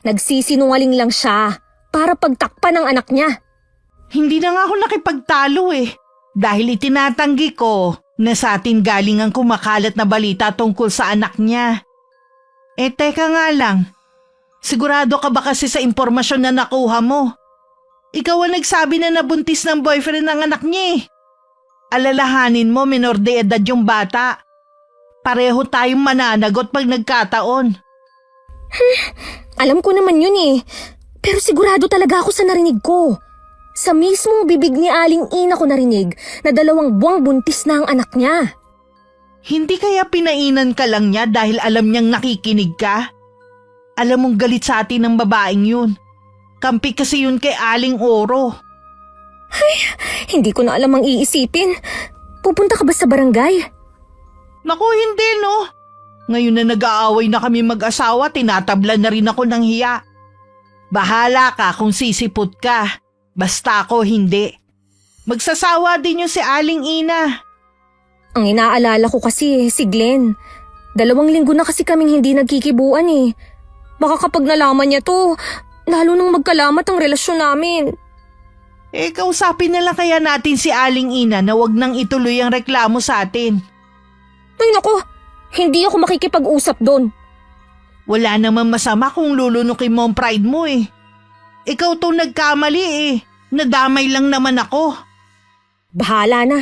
Nagsisinungaling lang siya para pagtakpan ng anak niya. Hindi na nga ako nakipagtalo eh. Dahil itinatanggi ko na sa atin galing ang kumakalat na balita tungkol sa anak niya. Eh teka nga lang, sigurado ka ba kasi sa impormasyon na nakuha mo? Ikaw ang nagsabi na nabuntis ng boyfriend ng anak niya eh. Alalahanin mo, minor de edad yung bata. Pareho tayong mananagot pag nagkataon. Alam ko naman yun eh. Pero sigurado talaga ako sa narinig ko. Sa mismong bibig ni Aling Ina ko narinig na 2 buwang buntis na ang anak niya. Hindi kaya pinainan ka lang niya dahil alam niyang nakikinig ka? Alam mong galit sa atin ng babaeng yun. Kampi kasi yun kay Aling Oro. Hindi ko na alam ang iisipin. Pupunta ka ba sa barangay? Naku, hindi no. Ngayon na nag-aaway na kami mag-asawa, tinatablan na rin ako ng hiya. Bahala ka kung sisipot ka. Basta ako hindi. Magsasawa din yung si Aling Ina. Ang inaalala ko kasi si Glenn. 2 linggo na kasi kaming hindi nagkikibuan eh. Baka kapag nalaman niya to, lalo nang magkalamat ang relasyon namin. Eh, kausapin na lang kaya natin si Aling Ina na wag nang ituloy ang reklamo sa atin. Ay nako, hindi ako makikipag-usap doon. Wala namang masama kung lulunukin mo ang pride mo eh. Ikaw to nagkamali eh. Nadamay lang naman ako. Bahala na.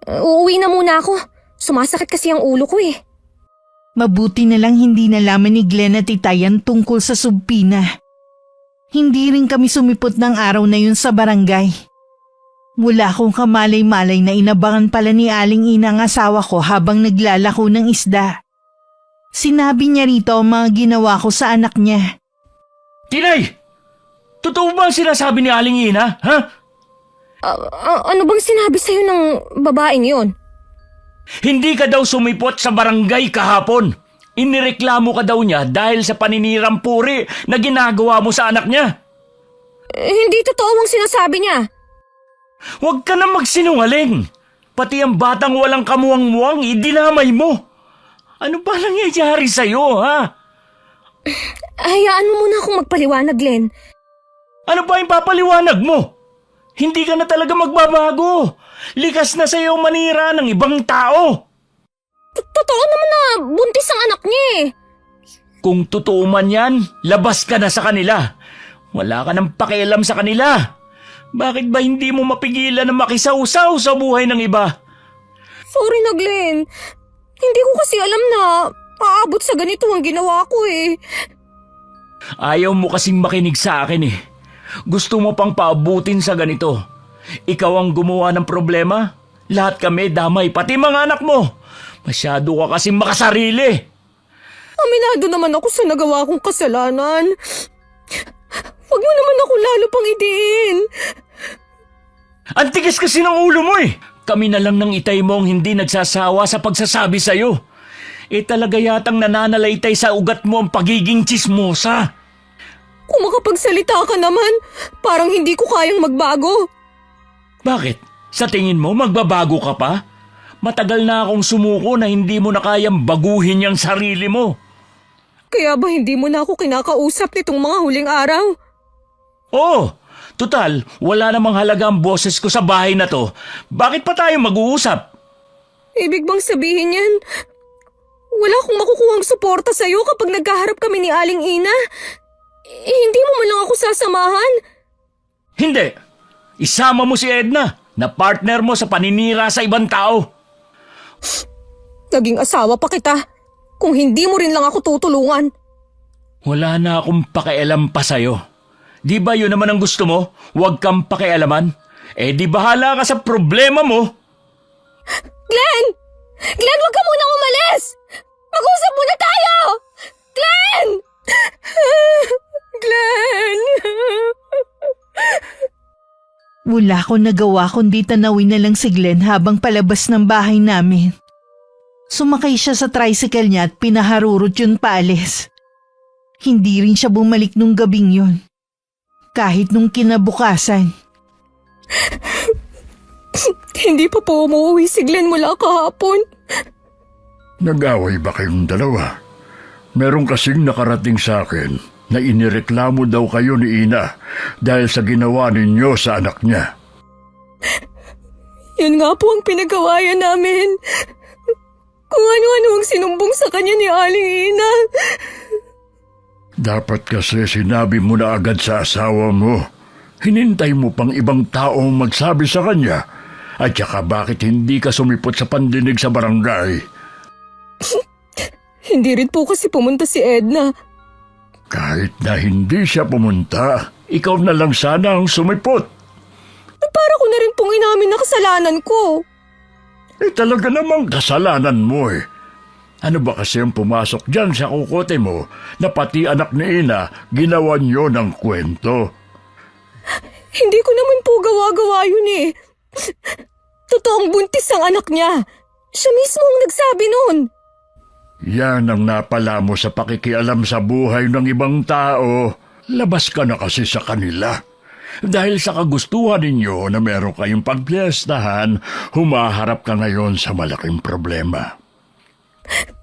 Uuwi na muna ako. Sumasakit kasi ang ulo ko eh. Mabuti na lang hindi nalaman ni Glenn at Itayan tungkol sa subpina. Hindi rin kami sumipot ng araw na yun sa barangay. Wala akong kamalay-malay na inabangan pala ni Aling Ina ang asawa ko habang naglalako ng isda. Sinabi niya rito ang mga ginawa ko sa anak niya. Tinay! Totoo ba ang sinasabi ni Aling Ina, ha? Ano bang sinabi sa'yo ng babaeng yon? Hindi ka daw sumipot sa barangay kahapon. Inireklamo ka daw niya dahil sa paninirang puri na ginagawa mo sa anak niya. Hindi totoo ang sinasabi niya. Huwag ka na magsinungaling. Pati ang batang walang kamuwang-muwang, idinamay mo. Ano ba nangyayari sa'yo, ha? Hayaan mo muna akong magpaliwanag, Glenn. Ano ba yung papaliwanag mo? Hindi ka na talaga magbabago. Likas na sa'yo manira ng ibang tao. Totoo naman na buntis ang anak niya eh. Kung totoo man yan, labas ka na sa kanila. Wala ka nang pakialam sa kanila. Bakit ba hindi mo mapigilan na makisawsaw sa buhay ng iba? Sorry na, Glenn. Hindi ko kasi alam na aabot sa ganito ang ginawa ko eh. Ayaw mo kasing makinig sa akin eh. Gusto mo pang paabutin sa ganito. Ikaw ang gumawa ng problema. Lahat kami damay, pati mga anak mo. Masyado ka kasing makasarili. Aminado naman ako sa nagawa kong kasalanan. Huwag mo naman ako lalo pang idiin. Ang tigas kasi ng ulo mo eh. Kami na lang ng itay mo ang hindi nagsasawa sa pagsasabi sa'yo. Talaga yatang nananalaytay sa ugat mo ang pagiging tsismosa. Kung makapagsalita ka naman, parang hindi ko kayang magbago. Bakit? Sa tingin mo magbabago ka pa? Matagal na akong sumuko na hindi mo na kayang baguhin yung sarili mo. Kaya ba hindi mo na ako kinakausap nitong mga huling araw? Oo, tutal, wala namang halaga ang boses ko sa bahay na to. Bakit pa tayo mag-uusap? Ibig bang sabihin yan, Wala akong makukuhang suporta sa'yo kapag nagkaharap kami ni Aling Ina. Hindi mo man lang ako sasamahan. Hindi. Isama mo si Edna na partner mo sa paninira sa ibang tao. Naging asawa pa kita. Kung hindi mo rin lang ako tutulungan. Wala na akong pakialam pa sa'yo. Di ba yun naman ang gusto mo? Huwag kang pakialaman. Di bahala ka sa problema mo. Glenn! Glenn, huwag ka munang umalis! Mag-usap muna tayo! Glenn! Glenn! Wala akong nagawa kundi tanawin na lang si Glenn habang palabas ng bahay namin. Sumakay siya sa tricycle niya at pinaharurot yun paalis. Hindi rin siya bumalik nung gabing yun. Kahit nung kinabukasan. Hindi pa po umuwi si Glenn mula kahapon. Nag-away ba kayong dalawa? Meron kasing nakarating sa akin na inireklamo daw kayo ni Ina dahil sa ginawa ninyo sa anak niya. Yun nga po ang pinagawayan namin. Kung ano-ano ang sinumbong sa kanya ni Aling Ina. Dapat kasi sinabi mo na agad sa asawa mo. Hinintay mo pang ibang taong magsabi sa kanya. At saka bakit hindi ka sumipot sa pandinig sa barangay? Hindi rin po kasi pumunta si Edna. Kahit na hindi siya pumunta, ikaw na lang sana ang sumipot. Para ko na rin pong inamin na kasalanan ko. Talaga namang kasalanan mo eh. Ano ba kasi ang pumasok dyan sa kukote mo na pati anak ni Ina ginawa niyo ng kwento? Hindi ko naman po gawa-gawa yun eh. Totoong buntis ang anak niya. Siya mismo ang nagsabi nun. Yan ang napala mo sa pakikialam sa buhay ng ibang tao. Labas ka na kasi sa kanila. Dahil sa kagustuhan ninyo na meron kayong pagpiestahan, humaharap ka ngayon sa malaking problema.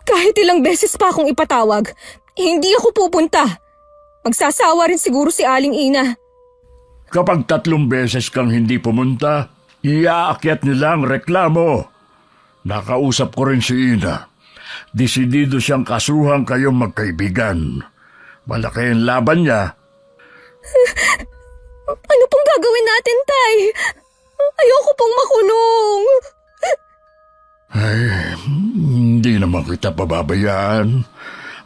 Kahit ilang beses pa akong ipatawag, hindi ako pupunta. Magsasawa rin siguro si Aling Ina. Kapag 3 beses kang hindi pumunta, iaakyat nila ang reklamo. Nakausap ko rin si Ina. Desidido siyang kasuhan kayong magkaibigan. Malaki ang laban niya. Ano pong gagawin natin, Tay? Ayoko pong makulong. Ay, hindi naman kita pababayaan.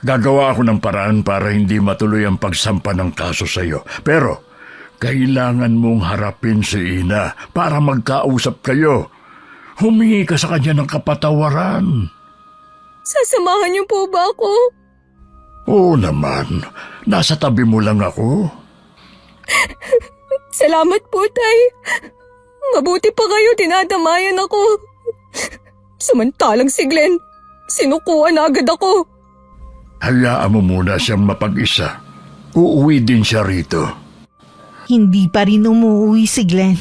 Gagawa ako ng paraan para hindi matuloy ang pagsampa ng kaso sa iyo. Pero, kailangan mong harapin si Ina para magkausap kayo. Humingi ka sa kanya ng kapatawaran. Sasamahan niyo po ba ako? Oo naman, nasa tabi mo lang ako. Salamat po, Tay. Mabuti pa kayo, dinadamayan ako. Samantalang si Glenn, sinukuan na agad ako. Hayaan mo muna siyang mapag-isa. Uuwi din siya rito. Hindi pa rin umuwi si Glenn.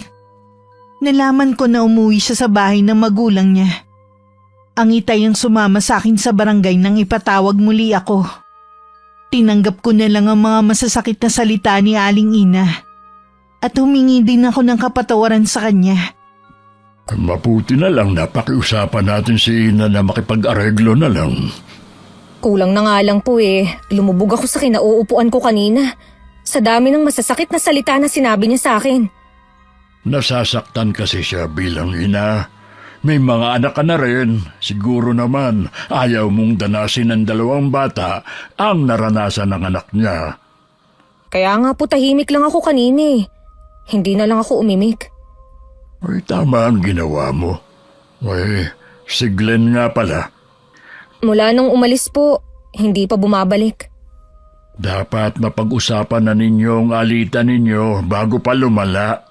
Nalaman ko na umuwi siya sa bahay ng magulang niya. Ang itay ang sumama sa akin sa barangay nang ipatawag muli ako. Tinanggap ko na lang ang mga masasakit na salita ni Aling Ina. At humingi din ako ng kapatawaran sa kanya. Mabuti na lang na pakiusapan natin si Ina na makipag-areglo na lang. Kulang na nga lang po eh. Lumubog ako sa kinauupuan ko kanina. Sa dami ng masasakit na salita na sinabi niya sa akin. Nasasaktan kasi siya bilang ina. May mga anak ka na rin. Siguro naman ayaw mong danasin ng 2 bata ang naranasan ng anak niya. Kaya nga po tahimik lang ako kanina eh. Hindi na lang ako umimik. Ay, tama ang ginawa mo. Ay, si Glenn nga pala. Mula nung umalis po, hindi pa bumabalik. Dapat mapag-usapan na ninyo ang alitan ninyo bago pa lumala.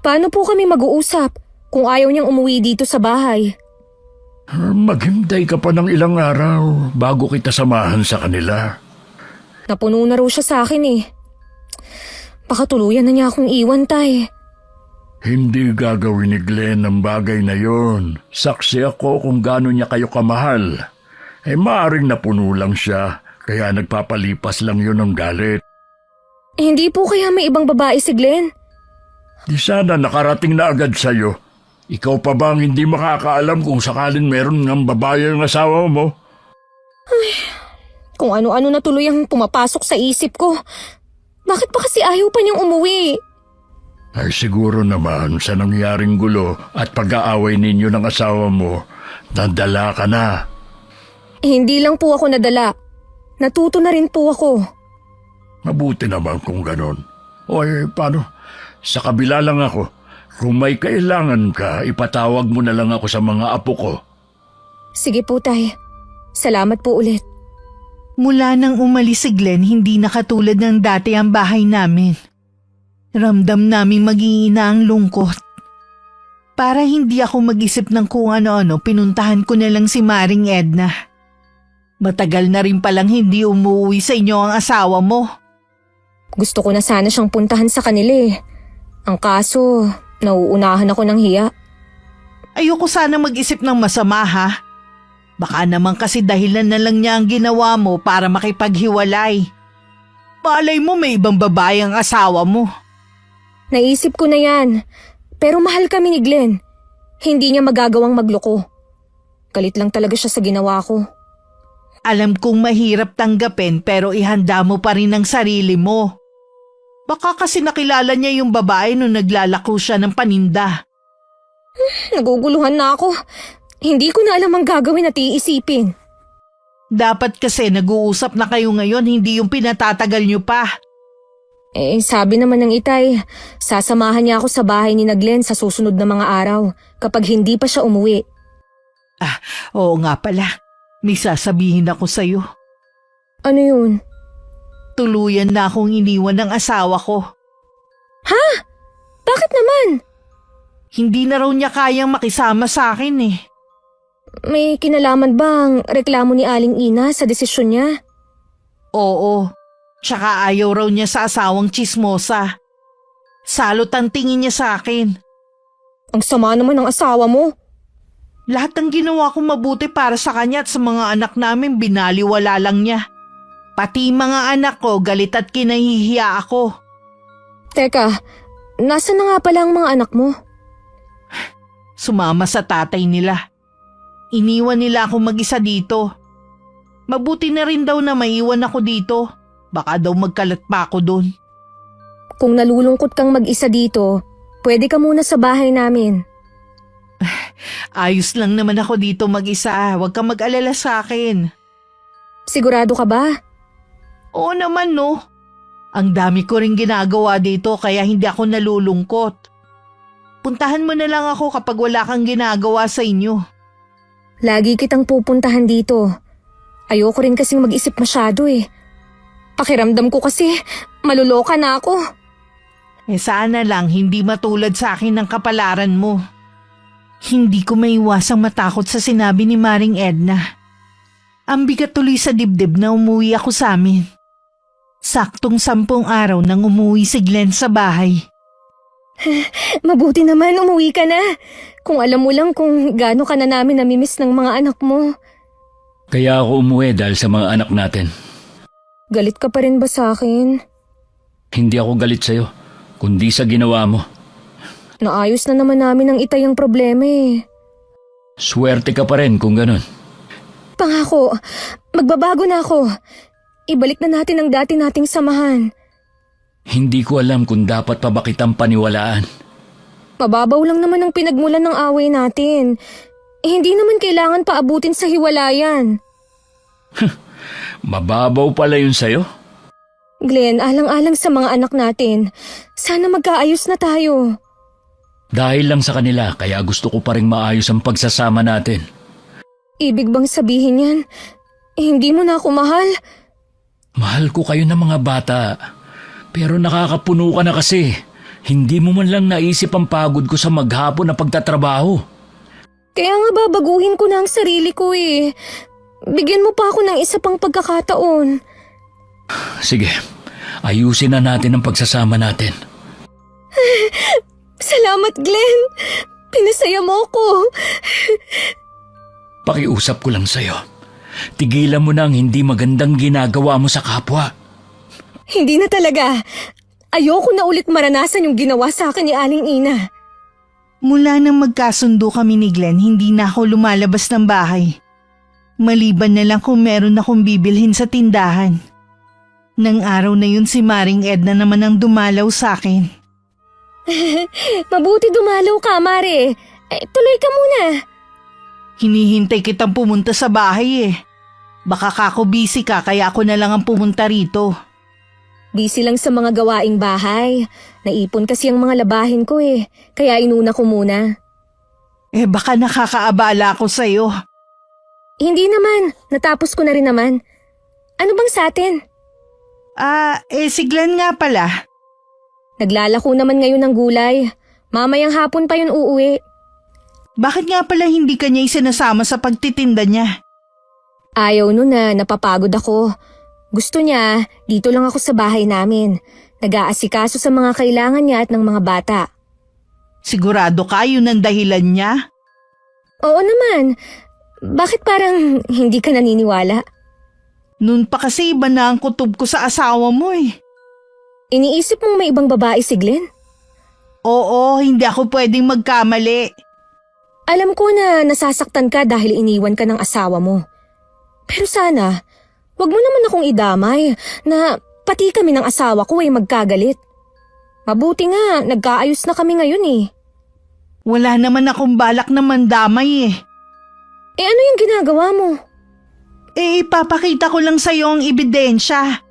Paano po kami mag-uusap kung ayaw niyang umuwi dito sa bahay? Maghintay ka pa ng ilang araw bago kita samahan sa kanila. Napuno na raw siya sa akin eh. Baka tuluyan na niya akong iwan, Tay. Hindi gagawin ni Glenn ang bagay na yon. Saksi ako kung gaano niya kayo kamahal. Maaring napuno lang siya, kaya nagpapalipas lang yon ng galit. Hindi po kaya may ibang babae si Glenn? Di sana nakarating na agad sa'yo. Ikaw pa bang hindi makakaalam kung sakalin meron ng babae ang asawa mo? Kung ano-ano na tuloy ang pumapasok sa isip ko. Bakit pa kasi ayaw pa niyang umuwi? Ay siguro naman sa nangyaring gulo at pag-aaway ninyo ng asawa mo, nadala ka na. Hindi lang po ako nadala. Natuto na rin po ako. Mabuti naman kung ganon. Oy, paano? Sa kabila lang ako. Kung may kailangan ka, ipatawag mo na lang ako sa mga apo ko. Sige po, Tay. Salamat po ulit. Mula nang umalis si Glenn, hindi na katulad ng dati ang bahay namin. Ramdam naming mag-iina ang lungkot. Para hindi ako mag-isip ng kung ano-ano, pinuntahan ko na lang si Maring Edna. Matagal na rin palang hindi umuwi sa inyo ang asawa mo. Gusto ko na sana siyang puntahan sa kanila eh. Ang kaso, nauunahan ako ng hiya. Ayoko sana mag-isip ng masama ha. Baka naman kasi dahilan na lang niya ang ginawa mo para makipaghiwalay. Malay mo may ibang babae ang asawa mo. Naisip ko na yan. Pero mahal kami ni Glenn. Hindi niya magagawang magloko. Galit lang talaga siya sa ginawa ko. Alam kong mahirap tanggapin pero ihanda mo pa rin ang sarili mo. Baka kasi nakilala niya yung babae nung naglalako siya ng paninda. Naguguluhan na ako. Hindi ko na alam ang gagawin at iisipin. Dapat kasi nag-uusap na kayo ngayon, hindi yung pinatatagal niyo pa. Sabi naman ng itay, sasamahan niya ako sa bahay ni na Glenn sa susunod na mga araw kapag hindi pa siya umuwi. Oo nga pala, may sasabihin ako sa'yo. Ano yun? Tuluyan na akong iniwan ng asawa ko. Ha? Bakit naman? Hindi na raw niya kayang makisama sa akin eh. May kinalaman bang reklamo ni Aling Ina sa desisyon niya? Oo, tsaka ayaw raw niya sa asawang tsismosa. Salot ang tingin niya sa akin. Ang sama naman ng asawa mo. Lahat ng ginawa ko mabuti para sa kanya at sa mga anak namin binaliwala lang niya. Pati mga anak ko galit at kinahihiya ako. Teka, nasa na nga pala ang mga anak mo? Sumama sa tatay nila. Iniwan nila ako mag-isa dito. Mabuti na rin daw na maiwan ako dito. Baka daw magkalat pa ako doon. Kung nalulungkot kang mag-isa dito, pwede ka muna sa bahay namin. Ayos lang naman ako dito mag-isa. Huwag kang mag-alala sa akin. Sigurado ka ba? Oo naman no. Ang dami ko rin ginagawa dito kaya hindi ako nalulungkot. Puntahan mo na lang ako kapag wala kang ginagawa sa inyo. Lagi kitang pupuntahan dito. Ayoko rin kasing mag-isip masyado eh. Pakiramdam ko kasi maluloka na ako. Sana lang hindi matulad sa akin ng kapalaran mo. Hindi ko maiwasang matakot sa sinabi ni Maring Edna. Ang bigat tuloy sa dibdib na umuwi ako sa amin. Saktong 10 araw nang umuwi si Glenn sa bahay. Mabuti naman umuwi ka na. Kung alam mo lang kung gaano ka na namin namimiss ng mga anak mo. Kaya ako umuwi dahil sa mga anak natin. Galit ka pa rin ba sa akin? Hindi ako galit sa'yo, kundi sa ginawa mo. Naayos na naman namin ang itay ang problema eh. Swerte ka pa rin kung ganun. Pangako, magbabago na ako. Ibalik na natin ang dati nating samahan. Hindi ko alam kung dapat pa ba kitang paniwalaan. Mababaw lang naman ang pinagmulan ng away natin. Hindi naman kailangan paabutin sa hiwalayan. Mababaw pala yun sa'yo? Glenn, alang-alang sa mga anak natin. Sana magkaayos na tayo. Dahil lang sa kanila, kaya gusto ko pa rin maayos ang pagsasama natin. Ibig bang sabihin yan? Hindi mo na ako mahal? Mahal ko kayo ng mga bata. Pero nakakapuno ka na kasi. Hindi mo man lang naisip ang pagod ko sa maghapon na pagtatrabaho. Kaya nga babaguhin ko na ang sarili ko eh. Bigyan mo pa ako ng isa pang pagkakataon. Sige, ayusin na natin ang pagsasama natin. Salamat, Glenn. Pinasaya mo ko. Pakiusap ko lang sa'yo. Tigilan mo na ang hindi magandang ginagawa mo sa kapwa. Hindi na talaga. Ayoko na ulit maranasan yung ginawa sa akin ni Aling Ina. Mula nang magkasundo kami ni Glenn, hindi na ako lumalabas ng bahay. Maliban na lang kung meron akong bibilhin sa tindahan. Nang araw na yun si Maring Edna naman ang dumalaw sa akin. Mabuti dumalaw ka, Mare. Tuloy ka muna. Hinihintay kitang pumunta sa bahay eh. Baka kako busy ka kaya ako na lang ang pumunta rito. Busy lang sa mga gawaing bahay. Naipon kasi ang mga labahin ko eh. Kaya inuna ko muna. Baka nakakaabala ako sa'yo. Hindi naman. Natapos ko na rin naman. Ano bang sa atin? Si Glenn nga pala. Naglalako naman ngayon ng gulay. Mamayang hapon pa yun uuwi. Bakit nga pala hindi ka niya isinasama sa pagtitinda niya? Ayaw nun na napapagod ako. Gusto niya, dito lang ako sa bahay namin. Nag-aasikaso sa mga kailangan niya at ng mga bata. Sigurado ka yun ang dahilan niya? Oo naman. Bakit parang hindi ka naniniwala? Noon pa kasi iba na ang kutob ko sa asawa mo eh. Iniisip mong may ibang babae si Glenn? Oo, hindi ako pwedeng magkamali. Alam ko na nasasaktan ka dahil iniwan ka ng asawa mo. Pero sana, wag mo naman akong idamay na pati kami ng asawa ko ay magkagalit. Mabuti nga, nagkaayos na kami ngayon eh. Wala naman akong balak na mandamay eh. Ano yung ginagawa mo? Ipapakita ko lang sa'yo ang ebidensya.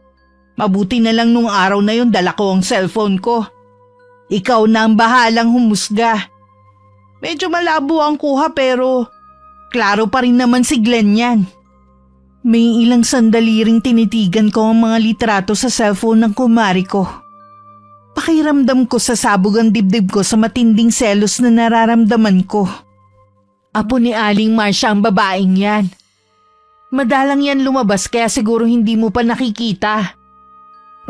Mabuti na lang nung araw na yun dala ko ang cellphone ko. Ikaw na ang bahalang humusga. Medyo malabo ang kuha pero klaro pa rin naman si Glenn yan. May ilang sandali ring tinitigan ko ang mga litrato sa cellphone ng kumari ko. Pakiramdam ko sa sabog ang dibdib ko sa matinding selos na nararamdaman ko. Apo ni Aling Marcia ang babaeng yan. Madalang yan lumabas kaya siguro hindi mo pa nakikita.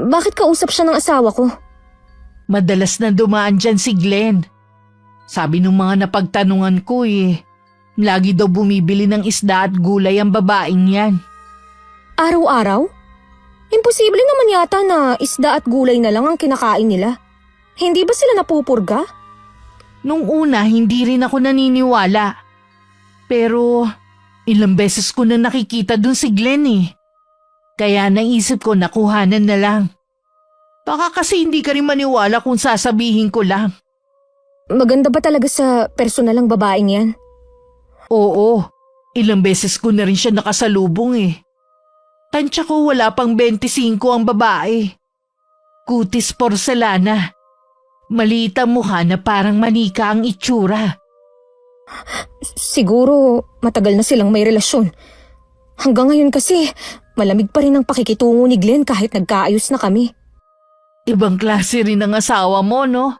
Bakit kausap siya ng asawa ko? Madalas na dumaan dyan si Glenn. Sabi ng mga napagtanungan ko lagi daw bumibili ng isda at gulay ang babaeng yan. Araw-araw? Imposible naman yata na isda at gulay na lang ang kinakain nila. Hindi ba sila napupurga? Nung una hindi rin ako naniniwala. Pero ilang beses ko na nakikita dun si Glenn eh. Kaya naisip ko nakuhanan na lang. Baka kasi hindi ka rin maniwala kung sasabihin ko lang. Maganda ba talaga sa personalang babaeng yan? Oo, ilang beses ko na rin siya nakasalubong eh. Tansya ko wala pang 25 ang babae. Kutis porselana. Maliit ang mukha na parang manika ang itsura. Siguro matagal na silang may relasyon. Hanggang ngayon kasi malamig pa rin ang pakikitungo ni Glenn kahit nagkaayos na kami. Ibang klase rin ang asawa mo, no?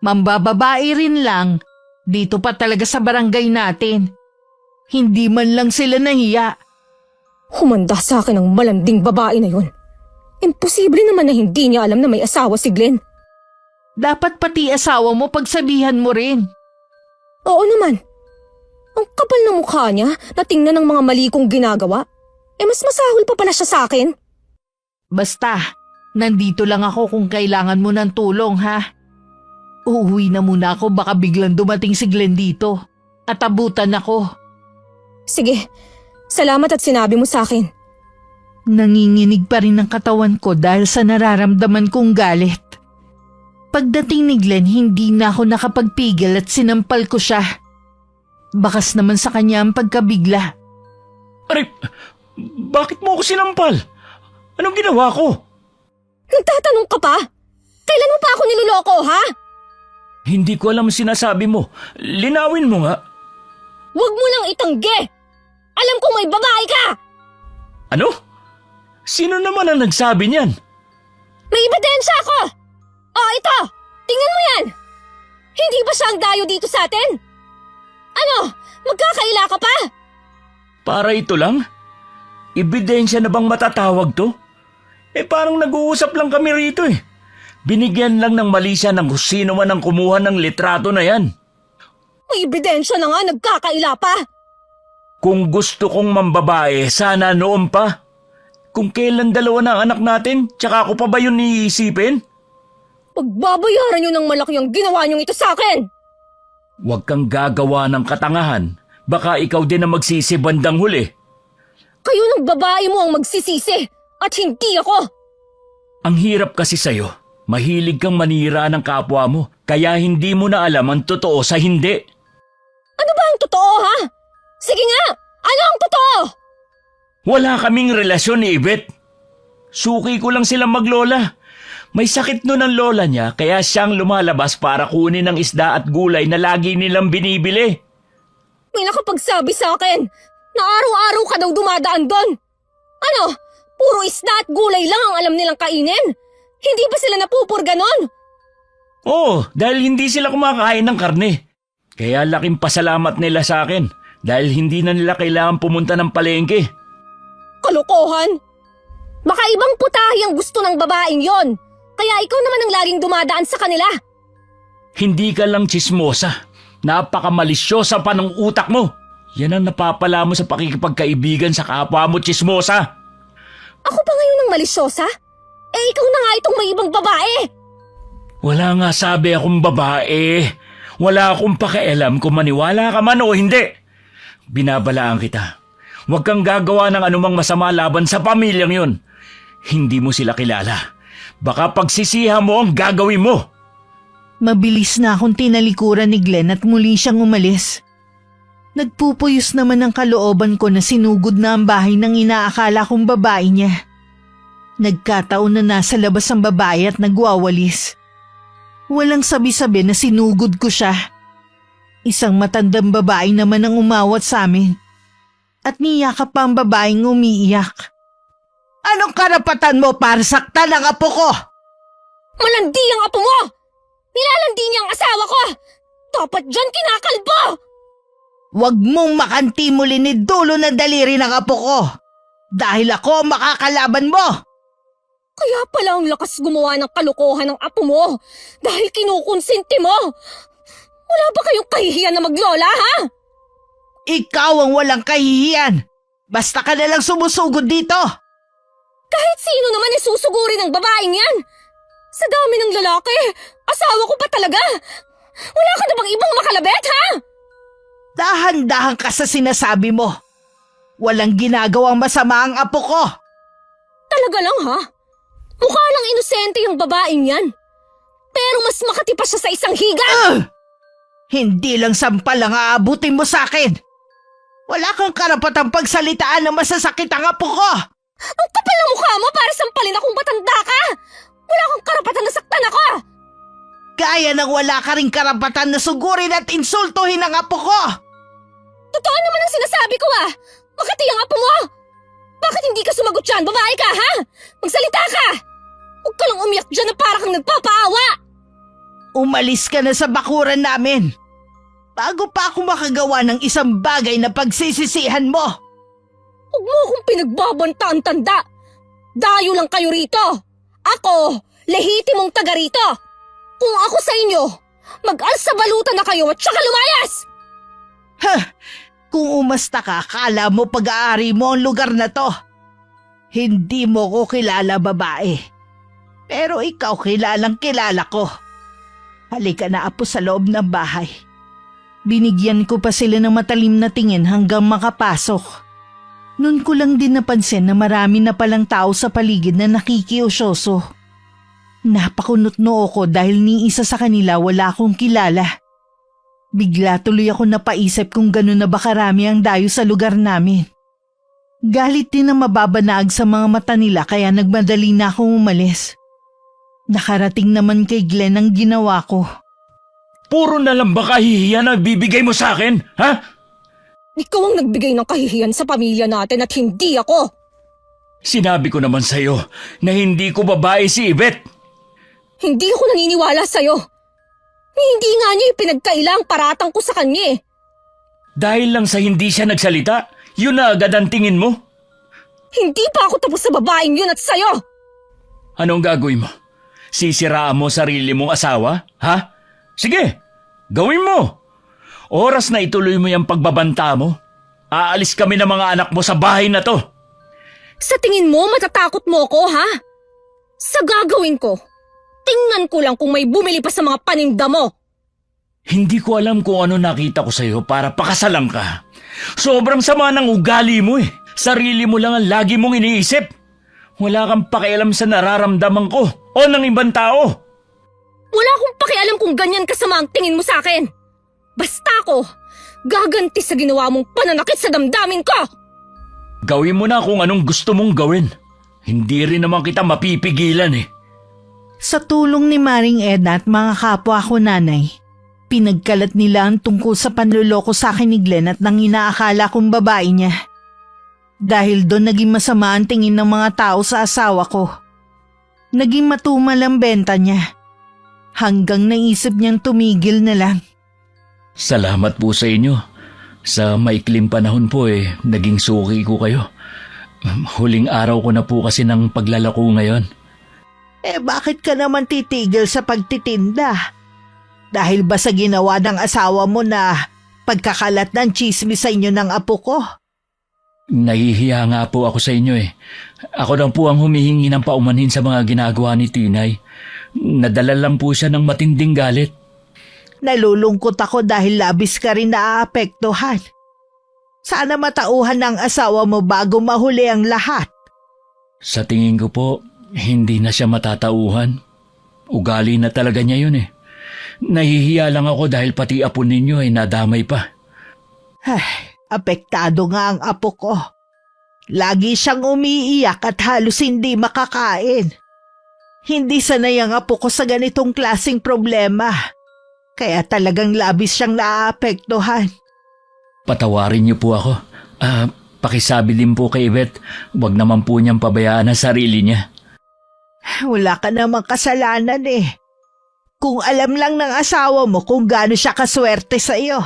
Mambababae rin lang. Dito pa talaga sa barangay natin. Hindi man lang sila nahiya. Humanda sa akin ang malanding babae na yun. Imposible naman na hindi niya alam na may asawa si Glenn. Dapat pati asawa mo pagsabihan mo rin. Oo naman. Ang kapal ng mukha niya na tingnan ng mga mali kong ginagawa. Mas masahol pa pala siya sa akin. Basta, nandito lang ako kung kailangan mo ng tulong ha. Uuwi na muna ako baka biglang dumating si Glenn dito. At abutan ako. Sige, salamat at sinabi mo sa akin. Nanginginig pa rin ang katawan ko dahil sa nararamdaman kong galit. Pagdating ni Glenn, hindi na ako nakapagpigil at sinampal ko siya. Bakas naman sa kanya ang pagkabigla. Aray, bakit mo ako sinampal? Anong ginawa ko? Nagtatanong ka pa? Kailan mo pa ako niloloko, ha? Hindi ko alam ang sinasabi mo. Linawin mo nga. Huwag mo nang itanggi! Alam kong may babae ka! Ano? Sino naman ang nagsabi niyan? May ebidensya ako! Ito! Tingnan mo yan! Hindi ba siya ang dayo dito sa atin? Ano? Magkakaila ka pa? Para ito lang? Ebidensya na bang matatawag to? Parang nag-uusap lang kami rito eh. Binigyan lang ng mali siya ng sino man ang kumuha ng litrato na yan. May ebidensya na nga, nagkakaila pa! Kung gusto kong mambabae, sana noon pa. Kung kailan dalawa na ang anak natin, tsaka ako pa ba yun iisipin? Pagbabayaran niyo ng malaki ang ginawa niyong ito sa akin! Huwag kang gagawa ng katangahan. Baka ikaw din ang magsisi bandang huli. Kayo ng babae mo ang magsisisi at hindi ako. Ang hirap kasi sa'yo. Mahilig kang manira ng kapwa mo, kaya hindi mo na alam ang totoo sa hindi. Ano ba ang totoo, ha? Sige nga, ano ang totoo? Wala kaming relasyon ni Ibet. Suki ko lang silang maglola. May sakit nun ang lola niya, kaya siyang lumalabas para kunin ang isda at gulay na lagi nilang binibili. May nakapagsabi sa akin na araw-araw ka daw dumadaan doon. Ano? Puro isda at gulay lang ang alam nilang kainin? Hindi ba sila napupurga nun? Oo, dahil hindi sila kumakain ng karne. Kaya laking pasalamat nila sa akin dahil hindi na nila kailangan pumunta ng palengke. Kalokohan! Baka ibang putahe ang gusto ng babaeng yon. Kaya ikaw naman ang laging dumadaan sa kanila. Hindi ka lang tsismosa. Napakamalisyosa pa ng utak mo. Yan ang napapala mo sa pakikipagkaibigan sa kapwa mo, tsismosa. Ako pa ngayon ang malisyosa? Eh ikaw na nga itong may ibang babae. Wala nga sabi akong babae. Wala akong pakialam kung maniwala ka man o hindi. Binabalaan kita. Huwag kang gagawa ng anumang masama laban sa pamilyang yun. Hindi mo sila kilala. Baka pagsisihan mo ang gagawin mo. Mabilis na akong tinalikuran ni Glenn at muli siyang umalis. Nagpupuyos naman ang kalooban ko na sinugod na ang bahay ng inaakala kong babae niya. Nagkataon na nasa labas ang babae at nagwawalis. Walang sabi-sabi na sinugod ko siya. Isang matandang babae naman ang umawat sa amin. At niyakap pa ang babaeng umiiyak. Anong karapatan mo para saktan ang apo ko? Malandi ang apo mo! Nilalandi niya ang asawa ko! Dapat dyan kinakalbo! Huwag mong makantimulin ni dulo na daliri ng apo ko. Dahil ako ang makakalaban mo. Kaya pala ang lakas gumawa ng kalokohan ng apo mo dahil kinukonsinti mo. Wala ba kayong kahihiyan na maglola, ha? Ikaw ang walang kahihiyan. Basta ka na lang sumusugod dito. Kahit sino naman isusuguri ng babaeng yan. Sa dami ng lalaki, asawa ko pa talaga. Wala ka na bang ibang makalabet, ha? Dahan-dahan ka sa sinasabi mo. Walang ginagawang masama ang apo ko. Talaga lang, ha? Mukha lang inosente yung babaeng yan. Pero mas makati pa siya sa isang higa. Hindi lang sampal ang aabutin mo sa akin. Wala kang karapatang pagsalitaan na masasakit ang apo ko. Ang kapal ng mukha mo para sampalin akong matanda ka. Wala kang karapatan na saktan ako. Gaya ng wala ka ring karapatan na sugurin at insultuhin ang apo ko. Totoo naman ang sinasabi ko, ah. Makati ang apo mo. Bakit hindi ka sumagot dyan? Babae ka, ha? Magsalita ka. Huwag ka lang umiyak dyan na para kang nagpapaawa. Umalis ka na sa bakuran namin. Bago pa ako makagawa ng isang bagay na pagsisisihan mo. Huwag mo akong pinagbabantaan tanda. Dayo lang kayo rito. Ako, lehitimong taga rito. Kung ako sa inyo, mag-alsabalutan na kayo at saka lumayas! Kung umasta ka, kala mo pag-aari mo ang lugar na to. Hindi mo ko kilala, babae. Pero ikaw kilalang kilala ko. Halika na, apo, sa loob ng bahay. Binigyan ko pa sila ng matalim na tingin hanggang makapasok. Noon ko lang din napansin na marami na palang tao sa paligid na nakikiusyoso. Napakunot-noo ko dahil ni isa sa kanila wala akong kilala. Bigla tuloy ako napaisip kung gano'n na ba karami ang dayo sa lugar namin. Galit din ang mababanaag sa mga mata nila kaya nagmadali na akong umalis. Nakarating naman kay Glenn ang ginawa ko. Puro na lang ba kahihiyan na bibigay mo sa akin, ha? Ikaw ang nagbigay ng kahihiyan sa pamilya natin at hindi ako. Sinabi ko naman sa'yo na hindi ko babae si Ibet. Hindi ako naniniwala sa'yo. Hindi nga niya ipinagkailang paratang ko sa kanya eh. Dahil lang sa hindi siya nagsalita, yun na agad ang tingin mo. Hindi pa ako tapos sa babaeng yun at sa'yo. Anong gagawin mo? Sisiraan mo sarili mong asawa, ha? Sige, gawin mo. Oras na ituloy mo yung pagbabanta mo. Aalis kami ng mga anak mo sa bahay na to. Sa tingin mo matatakot mo ko, ha? Sa gagawin ko, tingnan ko lang kung may bumili pa sa mga paninda mo. Hindi ko alam kung ano nakita ko sa'yo para pakasalan ka. Sobrang sama ng ugali mo eh. Sarili mo lang ang lagi mong iniisip. Wala kang pakialam sa nararamdaman ko o ng ibang tao. Wala akong pakialam kung ganyan kasama ang tingin mo sa akin. Basta ako, gaganti sa ginawa mong pananakit sa damdamin ko! Gawin mo na kung anong gusto mong gawin. Hindi rin naman kita mapipigilan eh. Sa tulong ni Maring Edna at mga kapwa ko nanay, pinagkalat nila ang tungkol sa panluloko sa akin ni Glenn at nang inaakala kong babae niya. Dahil doon naging masama ang tingin ng mga tao sa asawa ko. Naging matumal ang benta niya. Hanggang naisip niyang tumigil na lang. Salamat po sa inyo. Sa maikling panahon po naging suki ko kayo. Huling araw ko na po kasi ng paglalako ngayon. Bakit ka naman titigil sa pagtitinda? Dahil ba sa ginawa ng asawa mo na pagkakalat ng tsismis sa inyo ng apo ko? Nahihiya nga po ako sa inyo Ako lang po ang humihingi ng paumanhin sa mga ginagawa ni Tinay. Nadala lang po siya ng matinding galit. Nalulungkot ako dahil labis ka rin naaapektuhan. Sana matauhan ng asawa mo bago mahuli ang lahat. Sa tingin ko po, hindi na siya matatauhan. Ugali na talaga niya yun Nahihiya lang ako dahil pati apo ninyo nadamay pa. Apektado nga ang apo ko. Lagi siyang umiiyak at halos hindi makakain. Hindi sanay ang apo ko sa ganitong klaseng problema. Kaya talagang labis siyang naaapektuhan. Patawarin niyo po ako. Pakisabi din po kay Yvette, huwag naman po niyang pabayaan ang sarili niya. Wala ka namang kasalanan Kung alam lang ng asawa mo kung gaano siya kaswerte sa iyo.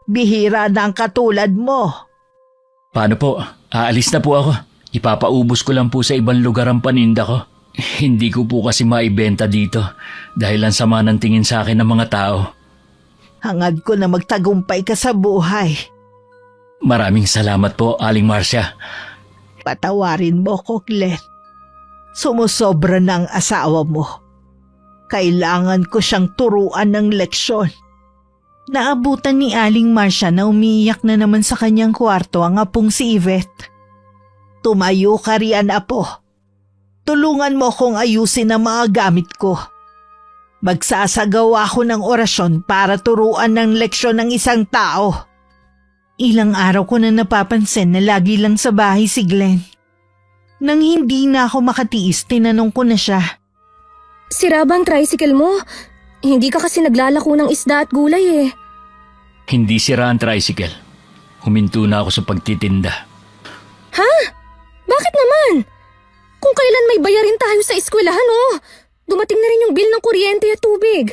Bihira na ang katulad mo. Paano po? Aalis na po ako. Ipapaubos ko lang po sa ibang lugar ang paninda ko. Hindi ko po kasi maibenta dito dahil ang sama ng tingin sa akin ng mga tao. Hangad ko na magtagumpay ka sa buhay. Maraming salamat po, Aling Marcia. Patawarin mo ko, Glenn. Sumusobra ng asawa mo. Kailangan ko siyang turuan ng leksyon. Naabutan ni Aling Marcia na umiiyak na naman sa kanyang kwarto ang apong si Yvette. Tumayo ka riyan, apo. Tulungan mo kong ayusin ang mga gamit ko. Magsasagawa ako ng orasyon para turuan ng leksyon ng isang tao. Ilang araw ko na napapansin na lagi lang sa bahay si Glenn. Nang hindi na ako makatiis, tinanong ko na siya. Sira ba ang tricycle mo? Hindi ka kasi naglalako ng isda at gulay Hindi sira ang tricycle. Huminto na ako sa pagtitinda. Ha? Bakit naman? Kung kailan may bayarin tayo sa eskwelahan Dumating na rin yung bill ng kuryente at tubig.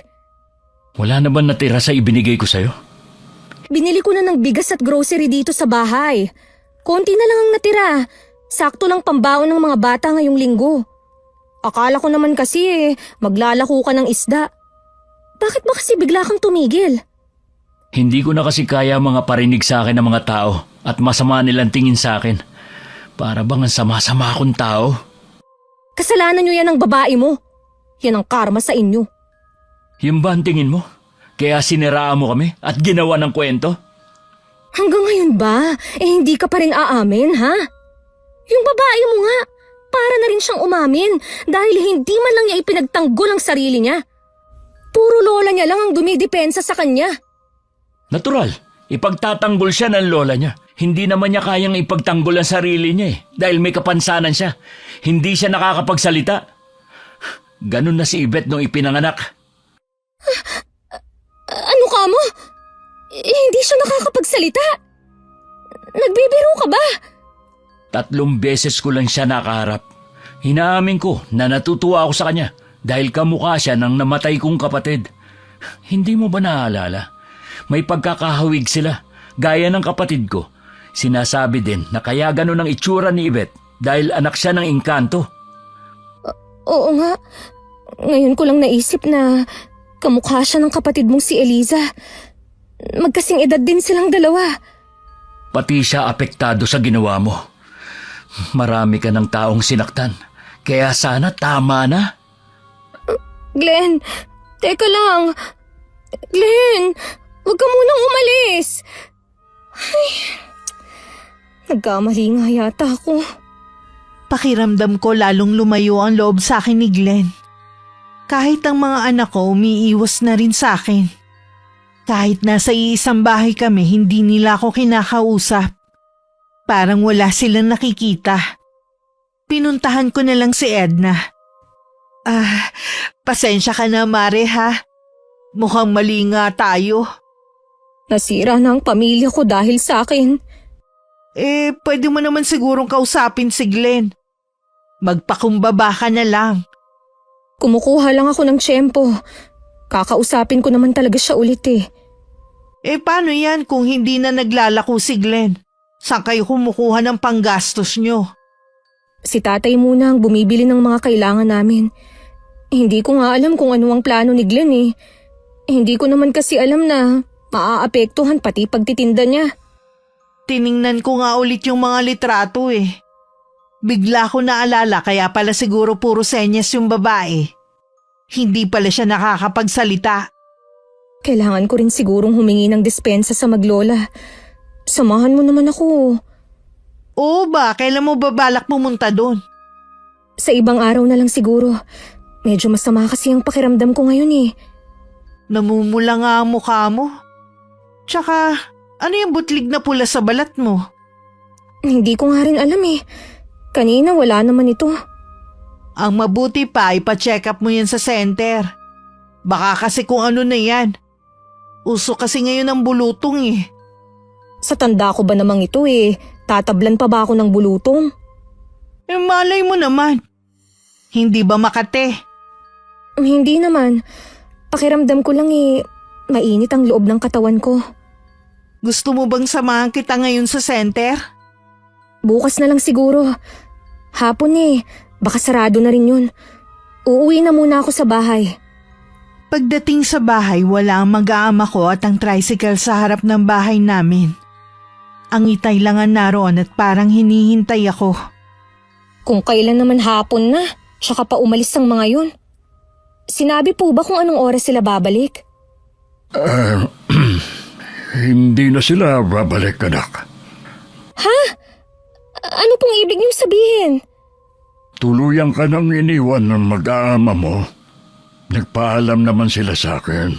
Wala na ba natira sa ibinigay ko sa'yo? Binili ko na ng bigas at grocery dito sa bahay. Konti na lang ang natira. Sakto lang pambaon ng mga bata ngayong linggo. Akala ko naman kasi maglalako ka ng isda. Bakit ba kasi bigla kang tumigil? Hindi ko na kasi kaya mga parinig sa akin ng mga tao at masama nilang tingin sa akin. Para bang ang sama-sama akong tao? Kasalanan nyo yan ng babae mo. Yan ang karma sa inyo. Yung ba ang tingin mo? Kaya siniraan mo kami at ginawa ng kwento? Hanggang ngayon ba? Hindi ka pa rin aamin, ha? Yung babae mo nga, para na rin siyang umamin dahil hindi man lang niya ipinagtanggol ang sarili niya. Puro lola niya lang ang dumidepensa sa kanya. Natural, ipagtatanggol siya ng lola niya. Hindi naman niya kayang ipagtanggol ang sarili niya dahil may kapansanan siya. Hindi siya nakakapagsalita. Ganun na si Yvette nung ipinanganak. Ano ka mo? Hindi siya nakakapagsalita. Nagbibiro ka ba? 3 beses ko lang siya nakaharap. Hinaamin ko na natutuwa ako sa kanya dahil kamukha siya ng namatay kong kapatid. Hindi mo ba naalala? May pagkakahawig sila, gaya ng kapatid ko. Sinasabi din na kaya ganun ang itsura ni Yvette dahil anak siya ng engkanto. Oo nga. Ngayon ko lang naisip na kamukha siya ng kapatid mong si Eliza. Magkasing edad din silang dalawa. Pati siya apektado sa ginawa mo. Marami ka ng taong sinaktan. Kaya sana tama na. Glenn, teka lang. Glenn, huwag ka munang umalis. Ay, Nagkamali nga yata ako. Pakiramdam ko lalong lumayo ang loob sa akin ni Glenn. Kahit ang mga anak ko umiiwas na rin sa akin. Kahit nasa iisang bahay kami, hindi nila ako kinakausap. Parang wala silang nakikita. Pinuntahan ko na lang si Edna. Pasensya ka na, Mare, ha? Mukhang mali nga tayo. Nasira na ang pamilya ko dahil sa akin. Pwede mo naman sigurong kausapin si Glenn. Magpakumbaba ka na lang. Kumukuha lang ako ng tiyempo. Kakausapin ko naman talaga siya ulit eh. Paano yan kung hindi na naglalako si Glenn? Saan kayo kumukuha ng panggastos nyo? Si tatay muna ang bumibili ng mga kailangan namin. Hindi ko nga alam kung ano ang plano ni Glenn eh. Hindi ko naman kasi alam na maaapektuhan pati pagtitinda niya. Tiningnan ko nga ulit yung mga litrato eh. Bigla ko naalala kaya pala siguro puro senyas yung babae. Hindi pala siya nakakapagsalita. Kailangan ko rin sigurong humingi ng dispensa sa maglola. Samahan mo naman ako. Oo ba? Kailan mo babalak pumunta doon? Sa ibang araw na lang siguro. Medyo masama kasi ang pakiramdam ko ngayon eh. Namumula nga ang mukha mo. Tsaka, ano yung butlig na pula sa balat mo? Hindi ko nga rin alam eh. Kanina wala naman ito. Ang mabuti pa, ipa-check up mo yan sa center. Baka kasi kung ano na yan. Uso kasi ngayon ang bulutong eh. Sa tanda ko ba namang ito eh, tatablan pa ba ako ng bulutong? Malay mo naman. Hindi ba Makate? Hindi naman. Pakiramdam ko lang eh, mainit ang loob ng katawan ko. Gusto mo bang samahan kita ngayon sa center? Bukas na lang siguro. Hapon eh, baka sarado na rin yun. Uuwi na muna ako sa bahay. Pagdating sa bahay, wala ang mag-aama ko at ang tricycle sa harap ng bahay namin. Ang itay lang ang naroon at parang hinihintay ako. Kung kailan naman hapon na, tsaka pa umalis ang mga yun. Sinabi po ba kung anong oras sila babalik? Hindi na sila babalik, anak. Ha? Ano pong ibig niyong sabihin? Tuluyan ka nang iniwan ng mag-aama mo. Nagpaalam naman sila sa akin.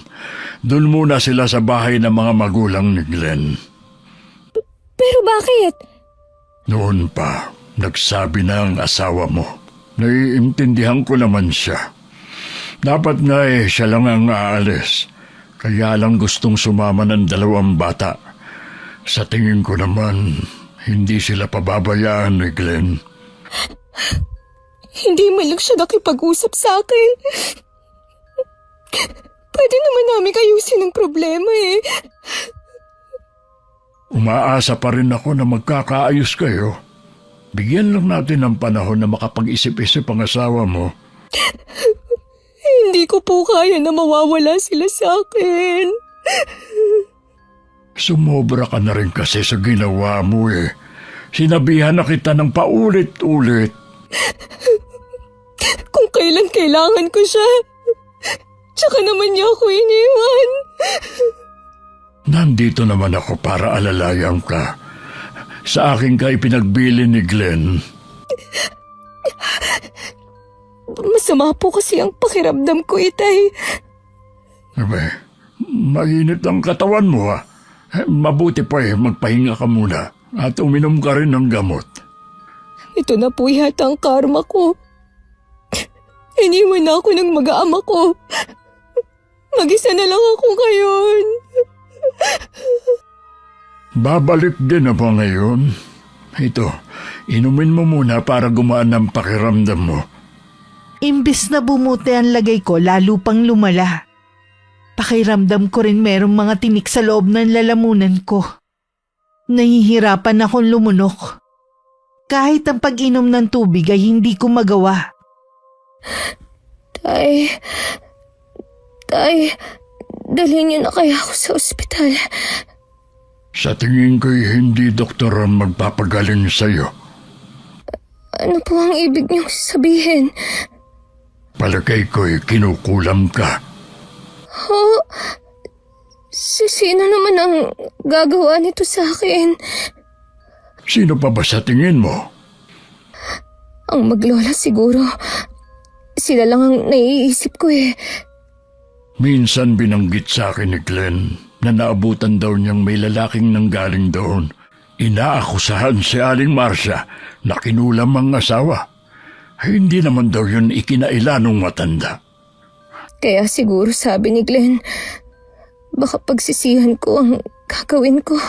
Doon muna sila sa bahay ng mga magulang ni Glenn. Pero bakit? Noon pa, nagsabi na ang asawa mo. Naiintindihan ko naman siya. Dapat nga siya lang ang aalis. Kaya lang gustong sumama ng 2 bata. Sa tingin ko naman, hindi sila pababayaan ni Glenn. Hindi man lang siya nakipag-usap sa akin. Pwede naman namin ayusin ang problema eh. Umaasa pa rin ako na magkakaayos kayo. Bigyan lang natin ng panahon na makapag-isip-isip ang asawa mo. Hindi ko po kaya na mawawala sila sa akin. Sumobra ka na rin kasi sa ginawa mo eh. Sinabihan na kita ng paulit-ulit. Kung kailan kailangan ko siya, tsaka naman niya ako iniwan. Nandito naman ako para alalayan ka. Sa akin ka ipinagbili ni Glenn. Masama po kasi ang pakiramdam ko, Itay. Mainit ang katawan mo ha. Mabuti pa magpahinga ka muna at uminom ka rin ng gamot. Ito na po yata ang karma ko. Iniwan na ako ng mag-aama ko. Mag-isa na lang ako ngayon. Babalik din na ba ngayon? Ito, inumin mo muna para gumaan ang pakiramdam mo. Imbis na bumuti ang lagay ko, lalo pang lumala. Pakiramdam ko rin merong mga tinik sa loob ng lalamunan ko. Nahihirapan akong lumunok. Kahit ang pag-inom ng tubig ay hindi ko magawa. Tay, dalhin niyo na kaya ako sa ospital. Sa tingin ko'y hindi doktor ang magpapagaling sa'yo. Ano po ang ibig niyong sabihin? Palagay ko'y kinukulam ka. Oh, sino naman ang gagawa nito sa akin? Sino pa ba sa tingin mo? Ang maglola siguro. Sila lang ang naiisip ko eh. Minsan binanggit sa akin ni Glenn na naabutan daw niyang may lalaking nanggaling doon. Inaakusahan si Aling Marcia na kinulam ang asawa. Hindi naman daw yun ikinaila nung matanda. Kaya siguro sabi ni Glenn, baka pagsisihan ko ang gagawin ko.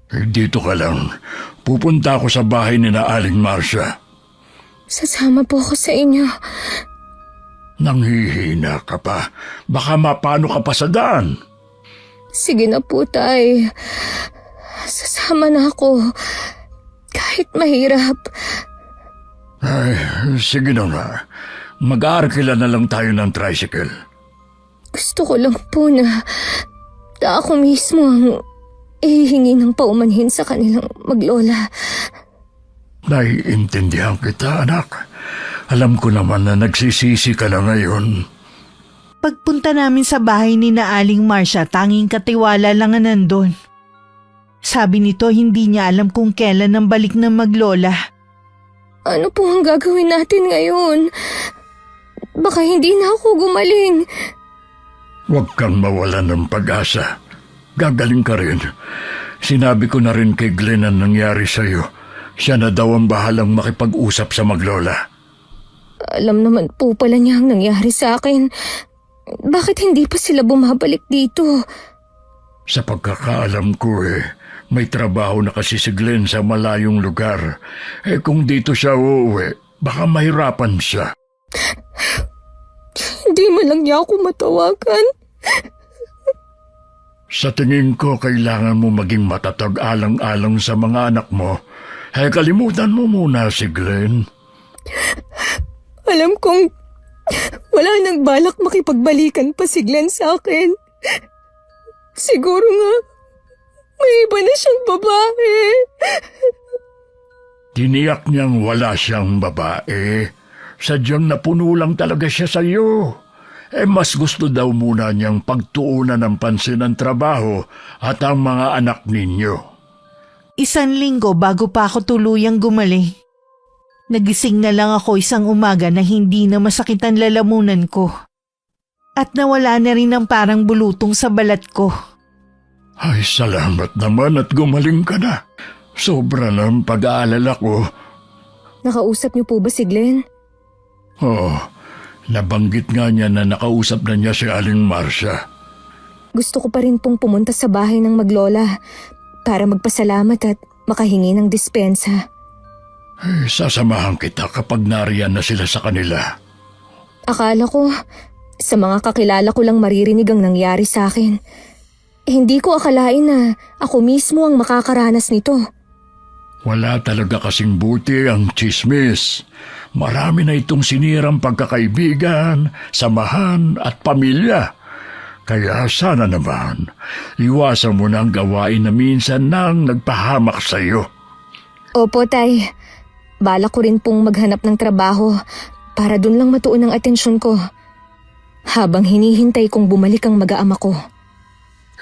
Dito ka lang. Pupunta ako sa bahay ni na Aling Marcia. Sasama po ako sa inyo. Nanghihina ka pa. Baka mapano ka pa sa daan. Sige na po, Tay. Sasama na ako. Kahit mahirap. Ay, sige na nga. Mag-aarkila na lang tayo ng tricycle. Gusto ko lang po na ako mismo ang ihihingi ng paumanhin sa kanilang maglola. Naiintindihan kita, anak. Alam ko naman na nagsisisi ka na ngayon. Pagpunta namin sa bahay ni na Aling Marcia, tanging katiwala lang ang nandun. Sabi nito hindi niya alam kung kailan ang balik ng maglola. Ano po ang gagawin natin ngayon? Baka hindi na ako gumaling. Huwag kang mawalan ng pag-asa. Gagaling ka rin. Sinabi ko na rin kay Glenn ang nangyari sa'yo. Siya na daw ang bahalang makipag-usap sa maglola. Alam naman po pala niya ang nangyari sa akin. Bakit hindi pa sila bumabalik dito? Sa pagkakaalam ko may trabaho na kasi si Glenn sa malayong lugar. Kung dito siya uuwi, baka mahirapan siya. Hindi man lang niya ako matawagan. Sa tingin ko, kailangan mo maging matatag alang-alang sa mga anak mo. Kalimutan mo muna si Glenn. Alam kong wala nang balak makipagbalikan pa si Glenn sa akin. Siguro nga, may iba na siyang babae. Tiniyak niyang wala siyang babae. Sadyang napuno lang talaga siya sa iyo. Mas gusto daw muna niyang pagtuunan ng pansin ang trabaho at ang mga anak ninyo. 1 linggo bago pa ako tuluyang gumaling. Nagising na lang ako isang umaga na hindi na masakit ang lalamunan ko. At nawala na rin ang parang bulutong sa balat ko. Ay, salamat naman at gumaling ka na. Sobra ng pag-aalala ko. Nakausap niyo po ba si Glenn? Oo, nabanggit nga niya na nakausap na niya si Aling Marcia. Gusto ko pa rin pong pumunta sa bahay ng maglola para magpasalamat at makahingi ng dispensa. Sasamahan kita kapag nariyan na sila sa kanila. Akala ko, sa mga kakilala ko lang maririnig ang nangyari sa akin. Hindi ko akalain na ako mismo ang makakaranas nito. Wala talaga kasing buti ang chismis. Marami na itong sinirang pagkakaibigan, samahan at pamilya. Kaya sana naman, iwasan mo na ang gawain na minsan nang nagpahamak sa iyo. Opo, Tay. Balak ko rin pong maghanap ng trabaho para dun lang matuon ang atensyon ko. Habang hinihintay kong bumalik ang mag-aama ko.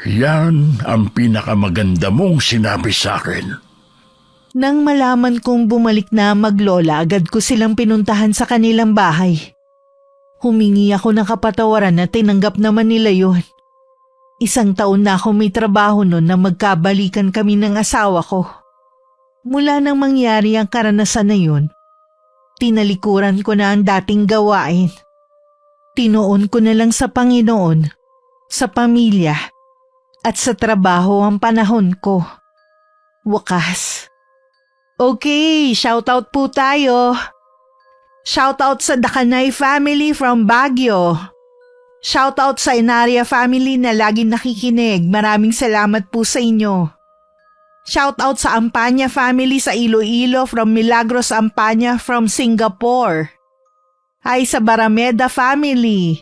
Yan ang pinakamaganda mong sinabi sa akin. Nang malaman kong bumalik na ang maglola, agad ko silang pinuntahan sa kanilang bahay. Humingi ako ng kapatawaran na tinanggap naman nila yun. 1 taon na ako may trabaho noon na magkabalikan kami ng asawa ko. Mula nang mangyari ang karanasan na yun, tinalikuran ko na ang dating gawain. Tinoon ko na lang sa Panginoon, sa pamilya, at sa trabaho ang panahon ko. Wakas. Okay, shoutout po tayo. Shoutout sa Dakanay family from Baguio. Shoutout sa Inaria family na laging nakikinig. Maraming salamat po sa inyo. Shoutout sa Ampanya family sa Iloilo from Milagros Ampanya from Singapore. Hi sa Barameda family.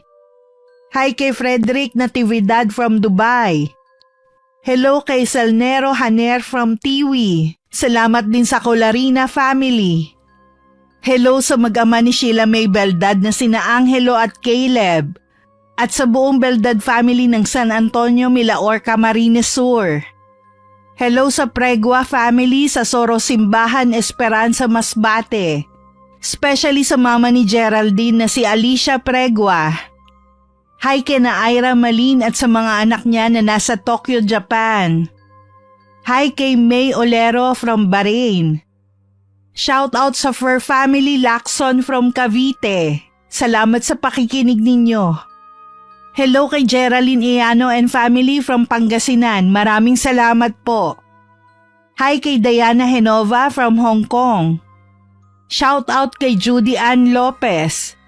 Hi kay Frederick Natividad from Dubai. Hello kay Salnero Haner from Tiwi. Salamat din sa Colarina family. Hello sa mag-ama ni Sheila May Beldad na sina Angelo at Caleb. At sa buong Beldad family ng San Antonio, Milaor, Camarines Sur. Hello sa Pregua family sa Sorosimbahan Esperanza Masbate. Especially sa mama ni Geraldine na si Alicia Pregua. Hi kina Ira Malin at sa mga anak niya na nasa Tokyo, Japan. Hi kay May Olero from Bahrain. Shout out sa Fur Family Lacson from Cavite. Salamat sa pakikinig ninyo. Hello kay Geraldine Iano and family from Pangasinan. Maraming salamat po. Hi kay Diana Henova from Hong Kong. Shout out kay Judy Ann Lopez.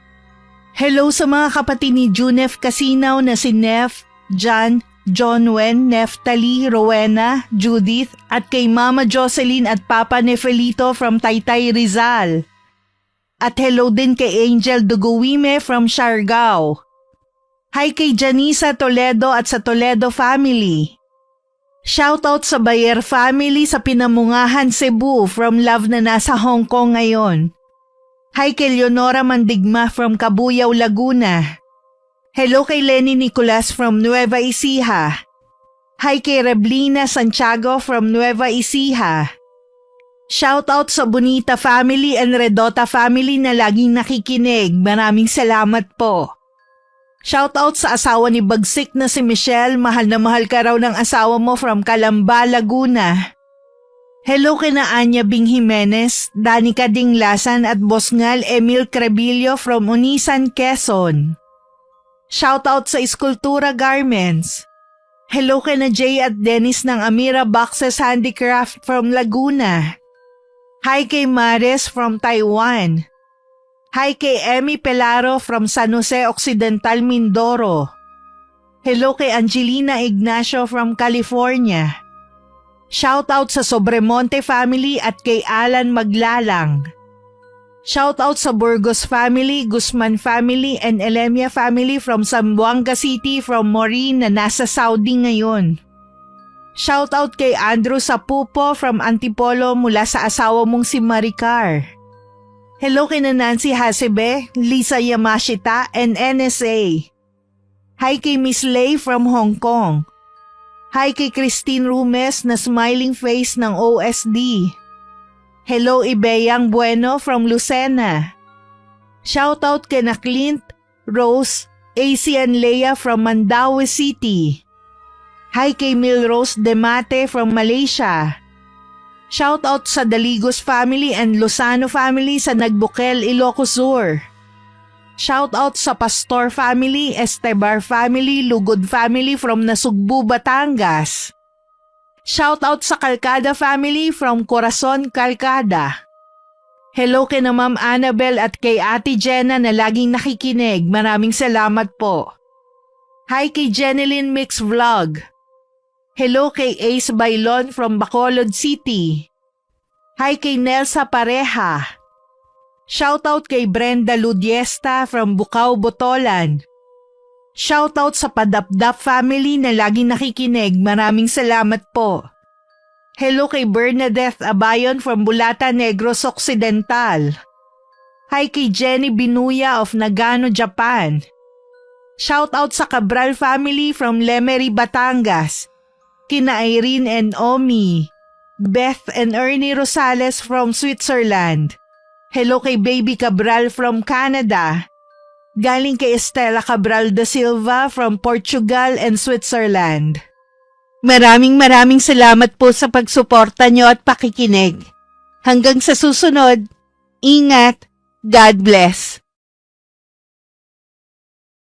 Hello sa mga kapatid ni Junef Casinaw na si Nef, John, John Wen, Neftali, Rowena, Judith at kay Mama Jocelyn at Papa Nefelito from Taytay Rizal. At hello din kay Angel Duguwime from Siargao. Hi kay Janisa Toledo at sa Toledo family. Shoutout sa Bayer family sa Pinamungahan, Cebu from Love na nasa Hong Kong ngayon. Hi kay Leonora Mandigma from Cabuyao, Laguna. Hello kay Lenny Nicolas from Nueva Ecija. Hi kay Reblina Santiago from Nueva Ecija. Shoutout sa Bonita family and Redota family na laging nakikinig. Maraming salamat po. Shoutout sa asawa ni Bagsik na si Michelle. Mahal na mahal ka raw ng asawa mo from Calamba, Laguna. Hello kina Anya Bing Jimenez, Danica Dinglasan at Bosngal Emil Crebillo from Unisan, Quezon. Shoutout sa Eskultura Garments. Hello kina Jay at Dennis ng Amira Boxes Handicraft from Laguna. Hi kay Mares from Taiwan. Hi kay Emmy Pelaro from San Jose Occidental, Mindoro. Hello kay Angelina Ignacio from California. Shoutout sa Sobremonte family at kay Alan Maglalang. Shoutout sa Burgos family, Guzman family and Elemia family from Zamboanga City from Maureen na nasa Saudi ngayon. Shoutout kay Andrew Sapupo from Antipolo mula sa asawa mong si Maricar. Hello kay Nancy Hasebe, Lisa Yamashita and NSA. Hi kay Miss Lay from Hong Kong. Hi kay Christine Rumes na smiling face ng OSD. Hello Ibeyang Bueno from Lucena. Shoutout kay na Clint, Rose, AC and Leia from Mandaue City. Hi kay Milrose Demate from Malaysia. Shoutout sa Daligos family and Lozano family sa Nagbukel, Ilocos Sur. Shoutout sa Pastor family, Estebar family, Lugod family from Nasugbu, Batangas. Shoutout sa Calcada family from Corazon, Calcada. Hello kay na Ma'am Annabel at kay Ate Jenna na laging nakikinig. Maraming salamat po. Hi kay Jeneline Mix Vlog. Hello kay Ace Bailon from Bacolod City. Hi kay Nelsa Pareha. Shoutout kay Brenda Ludiesta from Bukaw, Botolan. Shoutout sa Padapdap family na laging nakikinig. Maraming salamat po. Hello kay Bernadette Abayon from Bulata, Negros Occidental. Hi kay Jenny Binuya of Nagano, Japan. Shoutout sa Cabral family from Lemery, Batangas. Kina Irene and Omi. Beth and Ernie Rosales from Switzerland. Hello kay Baby Cabral from Canada. Galing kay Estela Cabral da Silva from Portugal and Switzerland. Maraming salamat po sa pagsuporta nyo at pakikinig. Hanggang sa susunod, ingat, God bless.